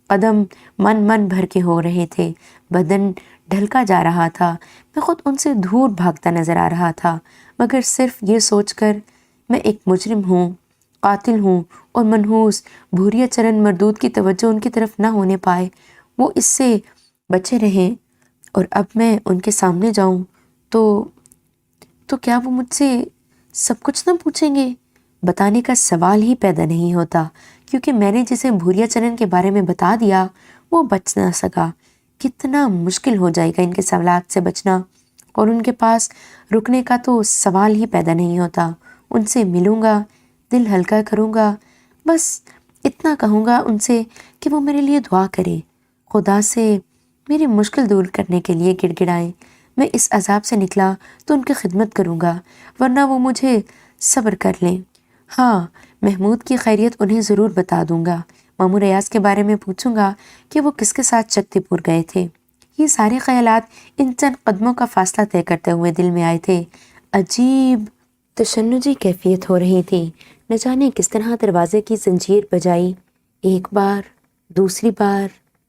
قدم من بھر کے ہو رہے تھے، بدن ڈھلکا جا رہا تھا، میں خود ان سے دور بھاگتا نظر آ رہا تھا، مگر صرف یہ سوچ کر میں ایک مجرم ہوں، قاتل ہوں، اور منحوس بھوریا چرن مردود کی توجہ ان کی طرف نہ ہونے پائے، وہ اس سے بچے رہیں، اور اب میں ان کے سامنے جاؤں تو کیا وہ مجھ سے سب کچھ نہ پوچھیں گے؟ بتانے کا سوال ہی پیدا نہیں ہوتا، کیونکہ میں نے جسے بھوریا چرن کے بارے میں بتا دیا وہ بچ نہ سکا۔ کتنا مشکل ہو جائے گا ان کے سوالات سے بچنا، اور ان کے پاس رکنے کا تو سوال ہی پیدا نہیں ہوتا۔ ان سے ملوں گا، دل ہلکا کروں گا، بس اتنا کہوں گا ان سے کہ وہ میرے لیے دعا کرے، خدا سے میری مشکل دور کرنے کے لیے گڑ گڑائیں۔ میں اس عذاب سے نکلا تو ان کی خدمت کروں گا، ورنہ وہ مجھے صبر کر لیں۔ ہاں، محمود کی خیریت انہیں ضرور بتا دوں گا، ماموں ریاض کے بارے میں پوچھوں گا کہ وہ کس کے ساتھ شکتی پور گئے تھے۔ یہ سارے خیالات ان چند قدموں کا فاصلہ طے کرتے ہوئے دل میں آئے تھے۔ عجیب تشنجی کیفیت ہو رہی تھی، نہ جانے کس طرح دروازے کی زنجیر بجائی، ایک بار، دوسری بار،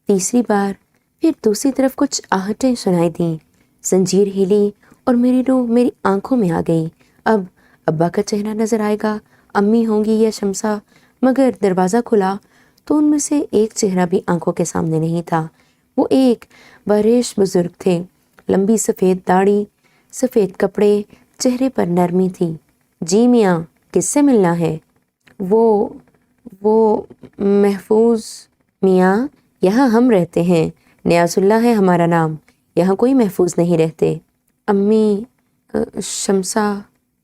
تیسری بار، پھر دوسری طرف کچھ آہٹیں سنائی دیں، زنجیر ہلی اور میری روح میری آنکھوں میں آ گئی۔ اب ابا کا چہرہ نظر آئے گا، امی ہوں گی یا شمسہ، مگر دروازہ کھلا تو ان میں سے ایک چہرہ بھی آنکھوں کے سامنے نہیں تھا۔ وہ ایک بریش بزرگ تھے، لمبی سفید داڑھی، سفید کپڑے، چہرے پر نرمی تھی۔ جی میاں، کس سے ملنا ہے؟ وہ محفوظ میاں، یہاں ہم رہتے ہیں، نیاز اللہ ہے ہمارا نام، یہاں کوئی محفوظ نہیں رہتے۔ امی، شمسہ،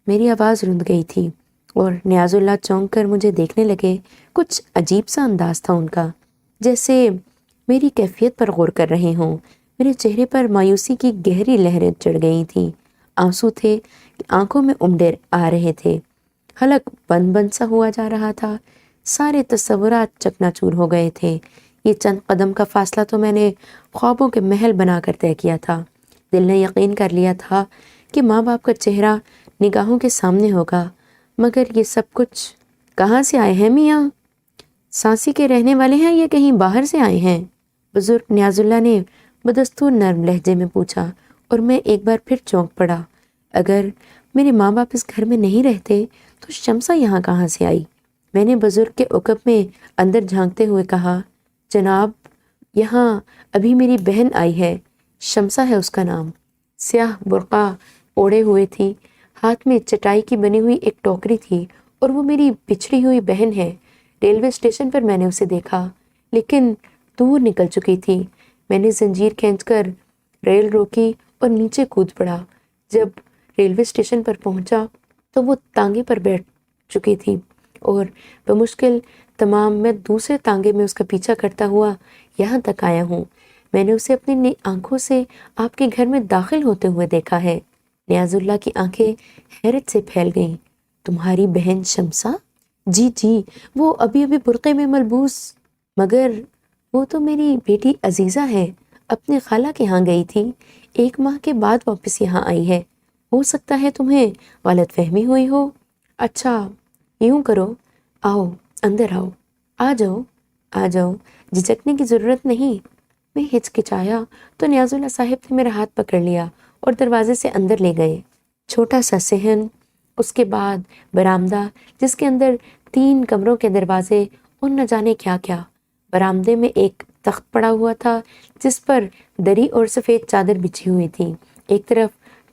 میری آواز رند گئی تھی اور نیاز اللہ چونک کر مجھے دیکھنے لگے۔ کچھ عجیب سا انداز تھا ان کا، جیسے میری کیفیت پر غور کر رہے ہوں۔ میرے چہرے پر مایوسی کی گہری لہریں چڑھ گئی تھیں، آنسو تھے کہ آنکھوں میں امڈے آ رہے تھے، حلق بند سا ہوا جا رہا تھا، سارے تصورات چکنا چور ہو گئے تھے۔ یہ چند قدم کا فاصلہ تو میں نے خوابوں کے محل بنا کر طے کیا تھا۔ دل نے یقین کر لیا تھا کہ ماں باپ کا چہرہ نگاہوں کے سامنے ہوگا، مگر یہ سب کچھ کہاں سے آئے ہیں میاں؟ سانسی کے رہنے والے ہیں یا کہیں باہر سے آئے ہیں؟ بزرگ نیاز اللہ نے بدستور نرم لہجے میں پوچھا، اور میں ایک بار پھر چونک پڑا۔ اگر میرے ماں باپ اس گھر میں نہیں رہتے تو شمسہ یہاں کہاں سے آئی؟ میں نے بزرگ کے عقب میں اندر جھانکتے ہوئے کہا، جناب، یہاں ابھی میری بہن آئی ہے، شمسہ ہے اس کا نام، سیاہ برقع اوڑے ہوئے تھی، ہاتھ میں چٹائی کی بنی ہوئی ایک ٹوکری تھی، اور وہ میری بچھڑی ہوئی بہن ہے۔ ریلوے اسٹیشن پر میں نے اسے دیکھا، لیکن دور نکل چکی تھی۔ میں نے زنجیر کھینچ کر ریل روکی اور نیچے کود پڑا۔ جب ریلوے اسٹیشن پر پہنچا تو وہ تانگے پر بیٹھ چکی تھی، اور بمشکل تمام میں دوسرے تانگے میں اس کا پیچھا کرتا ہوا یہاں تک آیا ہوں۔ میں نے اسے اپنی آنکھوں سے آپ کے گھر میں داخل ہوتے ہوئے دیکھا ہے۔ نیاز اللہ کی آنکھیں حیرت سے پھیل گئیں۔ تمہاری بہن شمسہ؟ جی، وہ ابھی برقعے میں ملبوس، مگر وہ تو میری بیٹی عزیزہ ہے، اپنے خالہ کے ہاں گئی تھی، 1 ماہ کے بعد واپس یہاں آئی ہے۔ ہو سکتا ہے تمہیں غلط فہمی ہوئی ہو۔ اچھا، یوں کرو، آؤ اندر آؤ، آ جاؤ، جھجکنے کی ضرورت نہیں۔ میں ہچکچایا تو نیاز اللہ صاحب نے میرا ہاتھ پکڑ لیا اور دروازے سے اندر لے گئے۔ چھوٹا سا صحن، اس کے بعد برآمدہ جس کے اندر 3 کمروں کے دروازے اور نہ جانے کیا کیا۔ برآمدے میں ایک تخت پڑا ہوا تھا جس پر دری اور سفید چادر بچھی ہوئی تھی، ایک طرف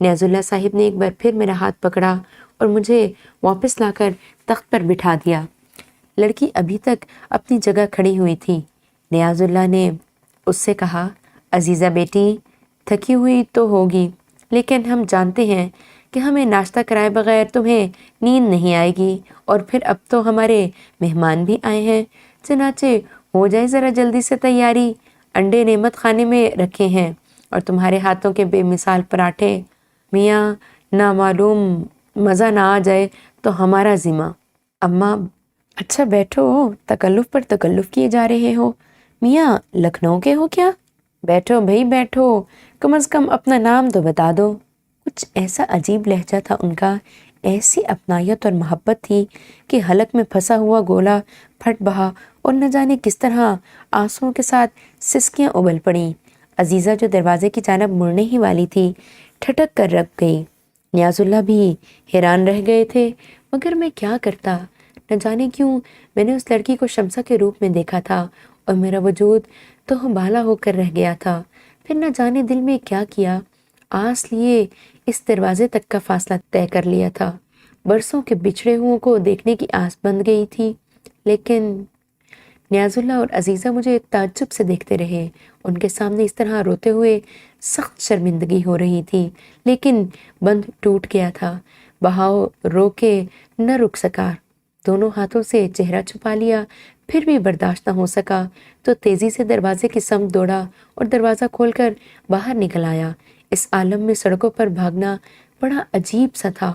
نیاز اللہ صاحب نے ایک بار پھر میرا ہاتھ پکڑا اور مجھے واپس لا کر تخت پر بٹھا دیا۔ لڑکی ابھی تک اپنی جگہ کھڑی ہوئی تھی۔ نیاز اللہ نے اس سے کہا، عزیزہ بیٹی، تھکی ہوئی تو ہوگی، لیکن ہم جانتے ہیں کہ ہمیں ناشتہ کرائے بغیر تمہیں نیند نہیں آئے گی، اور پھر اب تو ہمارے مہمان بھی آئے ہیں، چنانچہ ہو جائے ذرا جلدی سے تیاری۔ انڈے نعمت خانے میں رکھے ہیں اور تمہارے ہاتھوں کے بے مثال پراٹھے، میاں نامعلوم مزہ نہ آ جائے تو ہمارا ذمہ۔ اماں، اچھا بیٹھو، تکلف پر تکلف کیے جا رہے ہو۔ میاں لکھنؤ کے ہو کیا؟ بیٹھو بھائی بیٹھو، کم از کم اپنا نام تو بتا دو۔ کچھ ایسا عجیب لہجہ تھا ان کا، ایسی اپنائیت اور محبت تھی کہ حلق میں پھنسا ہوا گولا پھٹ بہا اور نہ جانے کس طرح آنسوؤں کے ساتھ سسکیاں ابل پڑیں۔ عزیزہ جو دروازے کی جانب مڑنے ہی والی تھی، ٹھٹک کر رک گئی۔ نیاز اللہ بھی حیران رہ گئے تھے، مگر میں کیا کرتا؟ نہ جانے کیوں میں نے اس لڑکی کو شمسہ کے روپ میں دیکھا تھا اور میرا وجود تو بالا ہو کر رہ گیا تھا۔ پھر نہ جانے دل میں کیا کیا، آس لیے اس دروازے تک کا فاصلہ طے کر لیا تھا۔ برسوں کے بچھڑے ہوں کو دیکھنے کی آس بند گئی تھی، لیکن نیاز اللہ اور عزیزہ مجھے تعجب سے دیکھتے رہے۔ ان کے سامنے اس طرح روتے ہوئے سخت شرمندگی ہو رہی تھی، لیکن بند ٹوٹ گیا تھا، بہاؤ رو کے نہ رک سکا۔ دونوں ہاتھوں سے چہرہ چھپا لیا، پھر بھی برداشت نہ ہو سکا تو تیزی سے دروازے کی سمت دوڑا اور دروازہ کھول کر باہر نکل آیا۔ اس عالم میں سڑکوں پر بھاگنا بڑا عجیب سا تھا،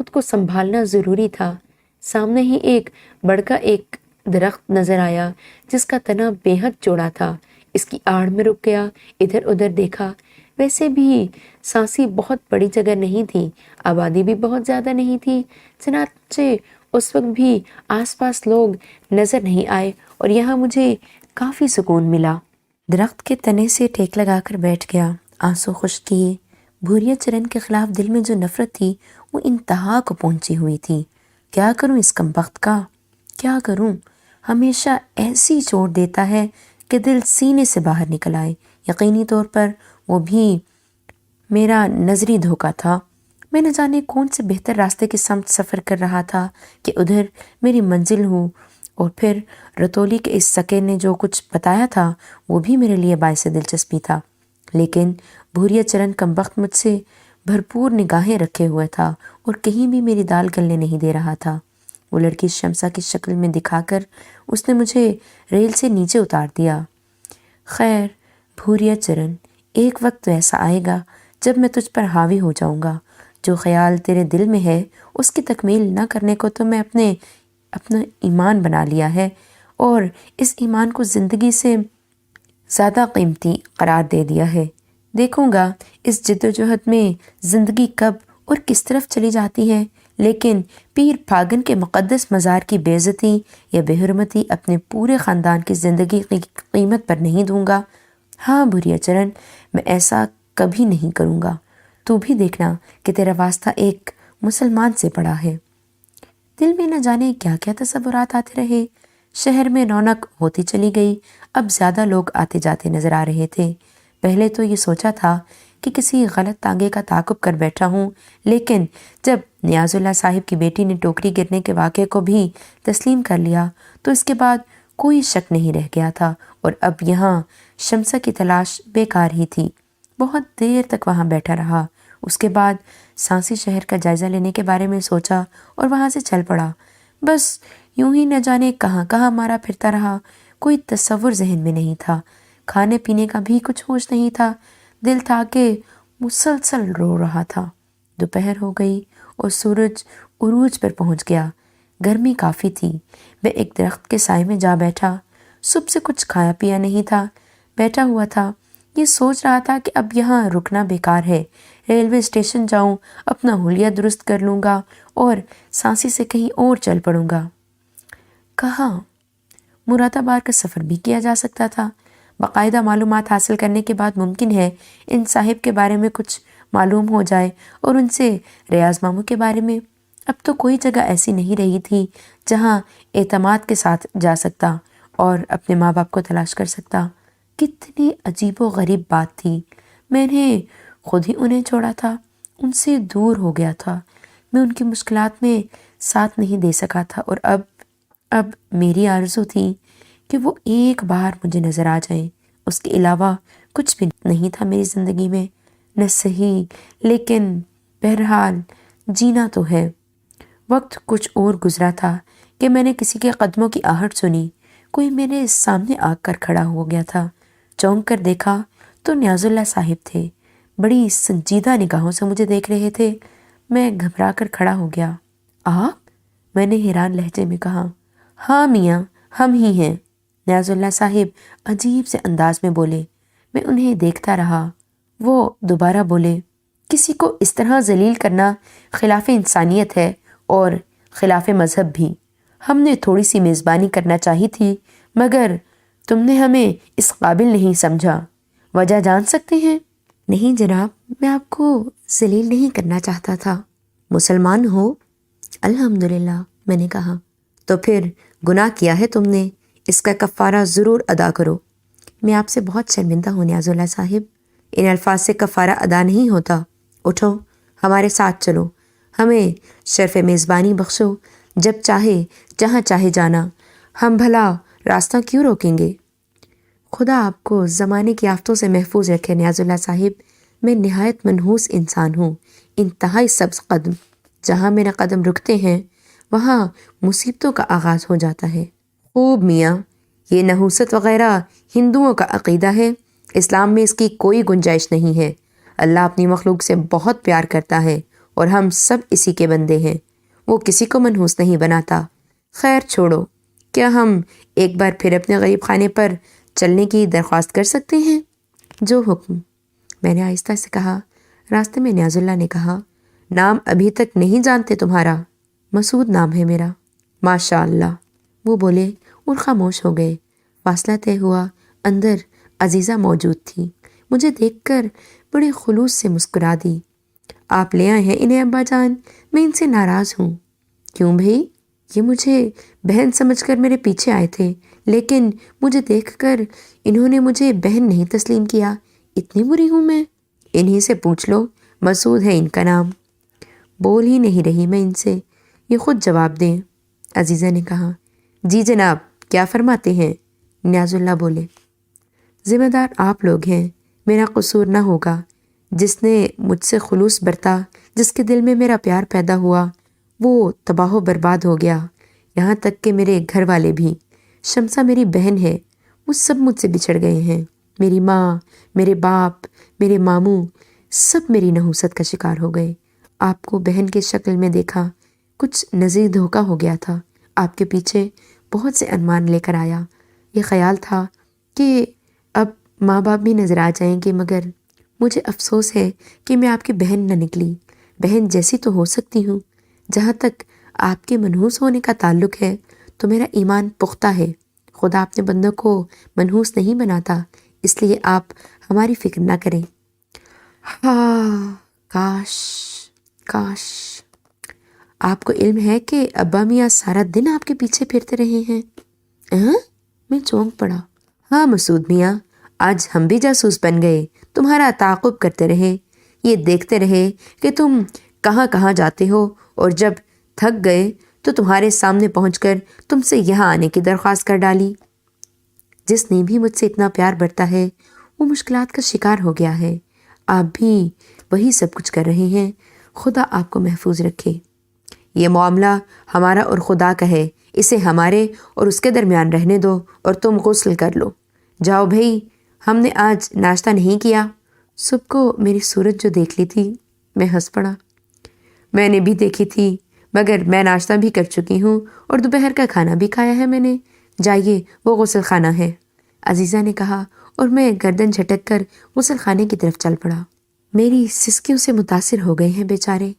خود کو سنبھالنا ضروری تھا۔ سامنے ہی ایک بڑکا ایک درخت نظر آیا جس کا تنا بے حد چوڑا تھا۔ اس کی آڑ میں رک گیا، ادھر ادھر دیکھا۔ ویسے بھی سانسی بہت بڑی جگہ نہیں تھی، آبادی بھی بہت زیادہ نہیں تھی، چنانچہ اس وقت بھی آس پاس لوگ نظر نہیں آئے اور یہاں مجھے کافی سکون ملا۔ درخت کے تنے سے ٹیک لگا کر بیٹھ گیا، آنسو خشک کیے۔ بھوریا چرن کے خلاف دل میں جو نفرت تھی وہ انتہا کو پہنچی ہوئی تھی۔ کیا کروں اس کمبخت کا، کیا کروں؟ ہمیشہ ایسی چوٹ دیتا ہے کہ دل سینے سے باہر نکل آئے۔ یقینی طور پر وہ بھی میرا نظری دھوکہ تھا۔ میں نہ جانے کون سے بہتر راستے کی سمت سفر کر رہا تھا کہ ادھر میری منزل ہو، اور پھر رتولی کے اس سکے نے جو کچھ بتایا تھا وہ بھی میرے لیے باعث دلچسپی تھا، لیکن بھوریا چرن کمبخت مجھ سے بھرپور نگاہیں رکھے ہوئے تھا اور کہیں بھی میری دال گلنے نہیں دے رہا تھا۔ وہ لڑکی شمسہ کی شکل میں دکھا کر اس نے مجھے ریل سے نیچے اتار دیا۔ خیر بھوریا چرن، ایک وقت ایسا آئے گا جب میں تجھ پر حاوی ہو جاؤں گا۔ جو خیال تیرے دل میں ہے اس کی تکمیل نہ کرنے کو تو میں اپنا ایمان بنا لیا ہے، اور اس ایمان کو زندگی سے زیادہ قیمتی قرار دے دیا ہے۔ دیکھوں گا اس جد و جہد میں زندگی کب اور کس طرف چلی جاتی ہے، لیکن پیر پھاگن کے مقدس مزار کی بے عزتی یا بے حرمتی اپنے پورے خاندان کی زندگی کی قیمت پر نہیں دوں گا۔ ہاں بھوریا چرن، میں ایسا کبھی نہیں کروں گا۔ تو بھی دیکھنا کہ تیرا واسطہ ایک مسلمان سے پڑا ہے۔ دل میں نہ جانے کیا کیا تصورات آتے رہے۔ شہر میں رونق ہوتی چلی گئی، اب زیادہ لوگ آتے جاتے نظر آ رہے تھے۔ پہلے تو یہ سوچا تھا کہ کسی غلط تانگے کا تعاقب کر بیٹھا ہوں، لیکن جب نیاز اللہ صاحب کی بیٹی نے ٹوکری گرنے کے واقعے کو بھی تسلیم کر لیا تو اس کے بعد کوئی شک نہیں رہ گیا تھا، اور اب یہاں شمسہ کی تلاش بیکار ہی تھی۔ بہت دیر تک وہاں بیٹھا رہا، اس کے بعد سانسی شہر کا جائزہ لینے کے بارے میں سوچا اور وہاں سے چل پڑا۔ بس یوں ہی نہ جانے کہاں کہاں مارا پھرتا رہا، کوئی تصور ذہن میں نہیں تھا، کھانے پینے کا بھی کچھ ہوش نہیں تھا، دل تھا کہ مسلسل رو رہا تھا۔ دوپہر ہو گئی اور سورج عروج پر پہنچ گیا، گرمی کافی تھی۔ میں ایک درخت کے سائے میں جا بیٹھا، صبح سے کچھ کھایا پیا نہیں تھا، بیٹھا ہوا تھا، یہ سوچ رہا تھا کہ اب یہاں رکنا بیکار ہے، ریلوے اسٹیشن جاؤں، اپنا حلیہ درست کر لوں گا اور سانسی سے کہیں اور چل پڑوں گا۔ کہاں؟ مراد آباد کا سفر بھی کیا جا سکتا تھا۔ باقاعدہ معلومات حاصل کرنے کے بعد ممکن ہے ان صاحب کے بارے میں کچھ معلوم ہو جائے اور ان سے ریاض ماموں کے بارے میں۔ اب تو کوئی جگہ ایسی نہیں رہی تھی جہاں اعتماد کے ساتھ جا سکتا اور اپنے ماں باپ کو تلاش کر سکتا۔ کتنی عجیب و غریب بات تھی، میں نے خود ہی انہیں چھوڑا تھا ان سے دور ہو گیا تھا، میں ان کی مشکلات میں ساتھ نہیں دے سکا تھا، اور اب میری آرزو تھی کہ وہ ایک بار مجھے نظر آ جائیں۔ اس کے علاوہ کچھ بھی نہیں تھا میری زندگی میں، نہ صحیح، لیکن بہرحال جینا تو ہے۔ وقت کچھ اور گزرا تھا کہ میں نے کسی کے قدموں کی آہٹ سنی، کوئی میرے سامنے آ کر کھڑا ہو گیا تھا۔ چونک کر دیکھا تو نیاز اللہ صاحب تھے، بڑی سنجیدہ نگاہوں سے مجھے دیکھ رہے تھے۔ میں گھبرا کر کھڑا ہو گیا۔ آپ؟ میں نے حیران لہجے میں کہا۔ ہاں میاں، ہم ہی ہیں، نیاز اللہ صاحب عجیب سے انداز میں بولے۔ میں انہیں دیکھتا رہا۔ وہ دوبارہ بولے، کسی کو اس طرح ذلیل کرنا خلاف انسانیت ہے اور خلاف مذہب بھی۔ ہم نے تھوڑی سی میزبانی کرنا چاہی تھی، مگر تم نے ہمیں اس قابل نہیں سمجھا۔ وجہ جان سکتے ہیں؟ نہیں جناب، میں آپ کو ذلیل نہیں کرنا چاہتا تھا۔ مسلمان ہو؟ الحمدللہ، میں نے کہا۔ تو پھر گناہ کیا ہے تم نے، اس کا کفارہ ضرور ادا کرو۔ میں آپ سے بہت شرمندہ ہوں نیاز اللہ صاحب، ان الفاظ سے کفارہ ادا نہیں ہوتا۔ اٹھو، ہمارے ساتھ چلو، ہمیں شرف میزبانی بخشو، جب چاہے جہاں چاہے جانا، ہم بھلا راستہ کیوں روکیں گے؟ خدا آپ کو زمانے کی آفتوں سے محفوظ رکھے نیاز اللہ صاحب۔ میں نہایت منحوس انسان ہوں، انتہائی سبز قدم، جہاں میرے قدم رکتے ہیں وہاں مصیبتوں کا آغاز ہو جاتا ہے۔ خوب میاں، یہ نحوست وغیرہ ہندوؤں کا عقیدہ ہے، اسلام میں اس کی کوئی گنجائش نہیں ہے۔ اللہ اپنی مخلوق سے بہت پیار کرتا ہے اور ہم سب اسی کے بندے ہیں، وہ کسی کو منحوس نہیں بناتا۔ خیر چھوڑو، کیا ہم ایک بار پھر اپنے غریب خانے پر چلنے کی درخواست کر سکتے ہیں؟ جو حکم، میں نے آہستہ سے کہا۔ راستے میں نیاز اللہ نے کہا، نام ابھی تک نہیں جانتے تمہارا؟ مسعود نام ہے میرا۔ ماشاء اللہ، وہ بولے اور خاموش ہو گئے۔ فاصلہ طے ہوا، اندر عزیزہ موجود تھی، مجھے دیکھ کر بڑے خلوص سے مسکرا دی۔ آپ لے آئے ہیں انہیں ابا جان، میں ان سے ناراض ہوں۔ کیوں بھئی؟ یہ مجھے بہن سمجھ کر میرے پیچھے آئے تھے، لیکن مجھے دیکھ کر انہوں نے مجھے بہن نہیں تسلیم کیا۔ اتنی بری ہوں میں؟ انہی سے پوچھ لو، مسعود ہے ان کا نام۔ بول ہی نہیں رہی میں ان سے، یہ خود جواب دیں، عزیزہ نے کہا۔ جی جناب، کیا فرماتے ہیں؟ نیاز اللہ بولے۔ ذمہ دار آپ لوگ ہیں، میرا قصور نہ ہوگا۔ جس نے مجھ سے خلوص برتا، جس کے دل میں میرا پیار پیدا ہوا، وہ تباہ و برباد ہو گیا، یہاں تک کہ میرے گھر والے بھی۔ شمسہ میری بہن ہے، وہ سب مجھ سے بچھڑ گئے ہیں۔ میری ماں، میرے باپ، میرے ماموں، سب میری نحوست کا شکار ہو گئے۔ آپ کو بہن کی شکل میں دیکھا، کچھ نذیر دھوکہ ہو گیا تھا۔ آپ کے پیچھے بہت سے ارمان لے کر آیا، یہ خیال تھا کہ اب ماں باپ بھی نظر آ جائیں گے، مگر مجھے افسوس ہے کہ میں آپ کی بہن نہ نکلی۔ بہن جیسی تو ہو سکتی ہوں، جہاں تک آپ کے منحوس ہونے کا تعلق ہے تو میرا ایمان پختہ ہے۔ خدا اپنے بندوں کو منحوس نہیں بناتا، اس لیے آپ ہماری فکر نہ کریں۔ ہاں، کاش آپ کو علم ہے کہ ابا میاں سارا دن آپ کے پیچھے پھرتے رہے ہیں؟ میں چونک پڑا۔ ہاں مسعود میاں، آج ہم بھی جاسوس بن گئے، تمہارا تعاقب کرتے رہے، یہ دیکھتے رہے کہ تم کہاں کہاں جاتے ہو، اور جب تھک گئے تو تمہارے سامنے پہنچ کر تم سے یہاں آنے کی درخواست کر ڈالی۔ جس نے بھی مجھ سے اتنا پیار برتا ہے وہ مشکلات کا شکار ہو گیا ہے۔ آپ بھی وہی سب کچھ کر رہے ہیں، خدا آپ کو محفوظ رکھے۔ یہ معاملہ ہمارا اور خدا کا ہے، اسے ہمارے اور اس کے درمیان رہنے دو، اور تم غسل کر لو۔ جاؤ بھئی، ہم نے آج ناشتہ نہیں کیا۔ صبح کو میری صورت جو دیکھ لی تھی، میں ہنس پڑا۔ میں نے بھی دیکھی تھی، مگر میں ناشتہ بھی کر چکی ہوں اور دوپہر کا کھانا بھی کھایا ہے میں نے۔ جائیے، وہ غسل خانہ ہے، عزیزہ نے کہا، اور میں گردن جھٹک کر غسل خانے کی طرف چل پڑا۔ میری سسکیوں سے متاثر ہو گئے ہیں بیچارے،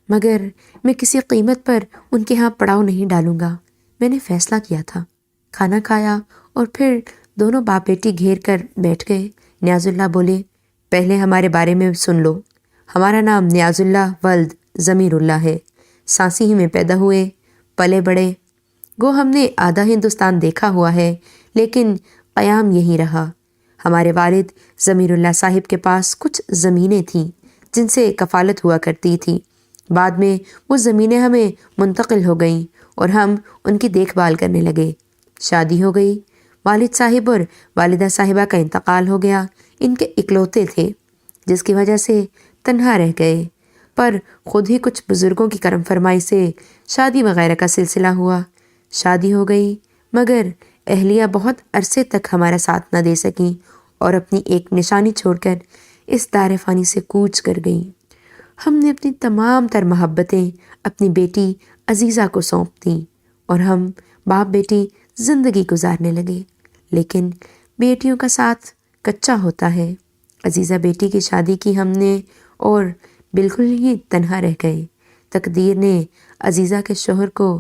مگر میں کسی قیمت پر ان کے ہاں پڑاؤ نہیں ڈالوں گا۔ میں نے فیصلہ کیا تھا۔ کھانا کھایا اور پھر دونوں باپ بیٹی گھیر کر بیٹھ گئے۔ نیاز اللہ بولے، پہلے ہمارے بارے میں سن لو۔ ہمارا نام نیاز اللہ ولد ضمیر اللہ ہے، سانسی ہی میں پیدا ہوئے، پلے بڑے۔ گو ہم نے آدھا ہندوستان دیکھا ہوا ہے، لیکن قیام یہی رہا۔ ہمارے والد ضمیر اللہ صاحب کے پاس کچھ زمینیں تھیں جن سے کفالت ہوا کرتی تھی۔ بعد میں وہ زمینیں ہمیں منتقل ہو گئیں اور ہم ان کی دیکھ بھال کرنے لگے۔ شادی ہو گئی، والد صاحب اور والدہ صاحبہ کا انتقال ہو گیا۔ ان کے اکلوتے تھے، جس کی وجہ سے تنہا رہ گئے، پر خود ہی کچھ بزرگوں کی کرم فرمائی سے شادی وغیرہ کا سلسلہ ہوا۔ شادی ہو گئی، مگر اہلیہ بہت عرصے تک ہمارا ساتھ نہ دے سکیں اور اپنی ایک نشانی چھوڑ کر اس دار فانی سے کوچ کر گئیں۔ ہم نے اپنی تمام تر محبتیں اپنی بیٹی عزیزہ کو سونپ دیں اور ہم باپ بیٹی زندگی گزارنے لگے، لیکن بیٹیوں کا ساتھ کچا ہوتا ہے۔ عزیزہ بیٹی کی شادی کی ہم نے اور بالکل ہی تنہا رہ گئے۔ تقدیر نے عزیزہ کے شوہر کو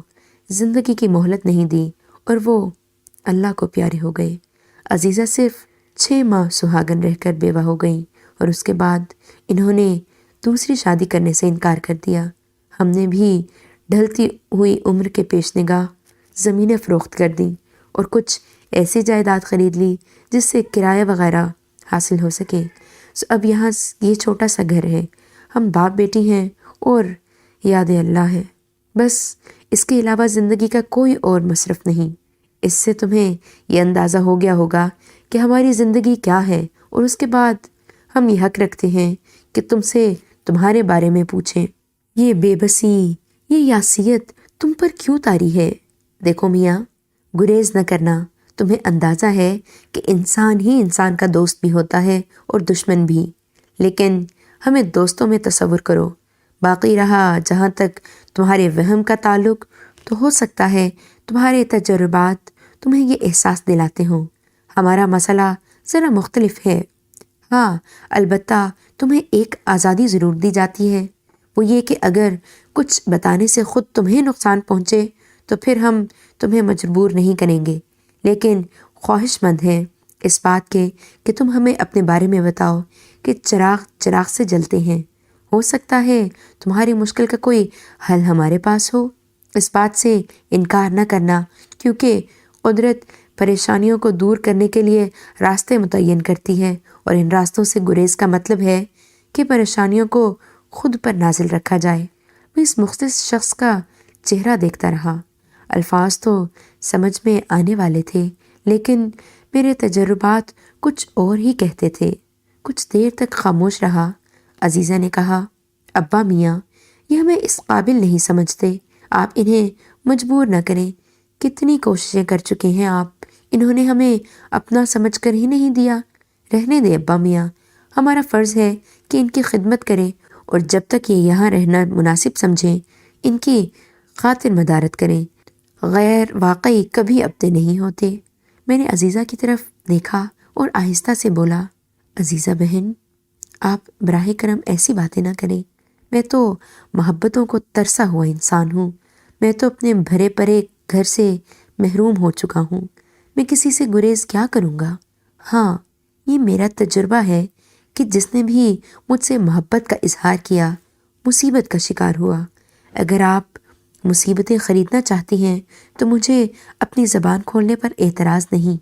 زندگی کی مہلت نہیں دی اور وہ اللہ کو پیارے ہو گئے۔ عزیزہ صرف 6 ماہ سہاگن رہ کر بیوہ ہو گئیں اور اس کے بعد انہوں نے دوسری شادی کرنے سے انکار کر دیا۔ ہم نے بھی ڈھلتی ہوئی عمر کے پیش نگاہ زمینیں فروخت کر دیں اور کچھ ایسی جائیداد خرید لی جس سے کرایہ وغیرہ حاصل ہو سکے۔ اب یہاں یہ چھوٹا سا گھر ہے، ہم باپ بیٹی ہیں اور یاد اللہ ہے، بس اس کے علاوہ زندگی کا کوئی اور مصرف نہیں۔ اس سے تمہیں یہ اندازہ ہو گیا ہوگا کہ ہماری زندگی کیا ہے، اور اس کے بعد ہم یہ حق رکھتے ہیں کہ تم سے تمہارے بارے میں پوچھیں۔ یہ بے بسی، یہ یاسیت تم پر کیوں طاری ہے؟ دیکھو میاں، گریز نہ کرنا، تمہیں اندازہ ہے کہ انسان ہی انسان کا دوست بھی ہوتا ہے اور دشمن بھی، لیکن ہمیں دوستوں میں تصور کرو۔ باقی رہا جہاں تک تمہارے وہم کا تعلق، تو ہو سکتا ہے تمہارے تجربات تمہیں یہ احساس دلاتے ہوں۔ ہمارا مسئلہ ذرا مختلف ہے۔ ہاں، البتہ تمہیں ایک آزادی ضرور دی جاتی ہے، وہ یہ کہ اگر کچھ بتانے سے خود تمہیں نقصان پہنچے تو پھر ہم تمہیں مجبور نہیں کریں گے، لیکن خواہش مند ہیں اس بات کے کہ تم ہمیں اپنے بارے میں بتاؤ کہ چراغ سے جلتے ہیں۔ ہو سکتا ہے تمہاری مشکل کا کوئی حل ہمارے پاس ہو۔ اس بات سے انکار نہ کرنا، کیونکہ قدرت پریشانیوں کو دور کرنے کے لیے راستے متعین کرتی ہے، اور ان راستوں سے گریز کا مطلب ہے کہ پریشانیوں کو خود پر نازل رکھا جائے۔ میں اس مختص شخص کا چہرہ دیکھتا رہا۔ الفاظ تو سمجھ میں آنے والے تھے، لیکن میرے تجربات کچھ اور ہی کہتے تھے۔ کچھ دیر تک خاموش رہا۔ عزیزہ نے کہا، ابا میاں، یہ ہمیں اس قابل نہیں سمجھتے، آپ انہیں مجبور نہ کریں۔ کتنی کوششیں کر چکے ہیں آپ، انہوں نے ہمیں اپنا سمجھ کر ہی نہیں دیا۔ رہنے دے ابا میاں، ہمارا فرض ہے کہ ان کی خدمت کریں، اور جب تک یہ یہاں رہنا مناسب سمجھیں ان کی خاطر مدارت کریں۔ غیر واقعی کبھی اپنے نہیں ہوتے۔ میں نے عزیزہ کی طرف دیکھا اور آہستہ سے بولا، عزیزہ بہن، آپ براہ کرم ایسی باتیں نہ کریں۔ میں تو محبتوں کو ترسا ہوا انسان ہوں، میں تو اپنے بھرے پرے گھر سے محروم ہو چکا ہوں، میں کسی سے گریز کیا کروں گا؟ ہاں، یہ میرا تجربہ ہے کہ جس نے بھی مجھ سے محبت کا اظہار کیا، مصیبت کا شکار ہوا۔ اگر آپ مصیبتیں خریدنا چاہتی ہیں تو مجھے اپنی زبان کھولنے پر اعتراض نہیں،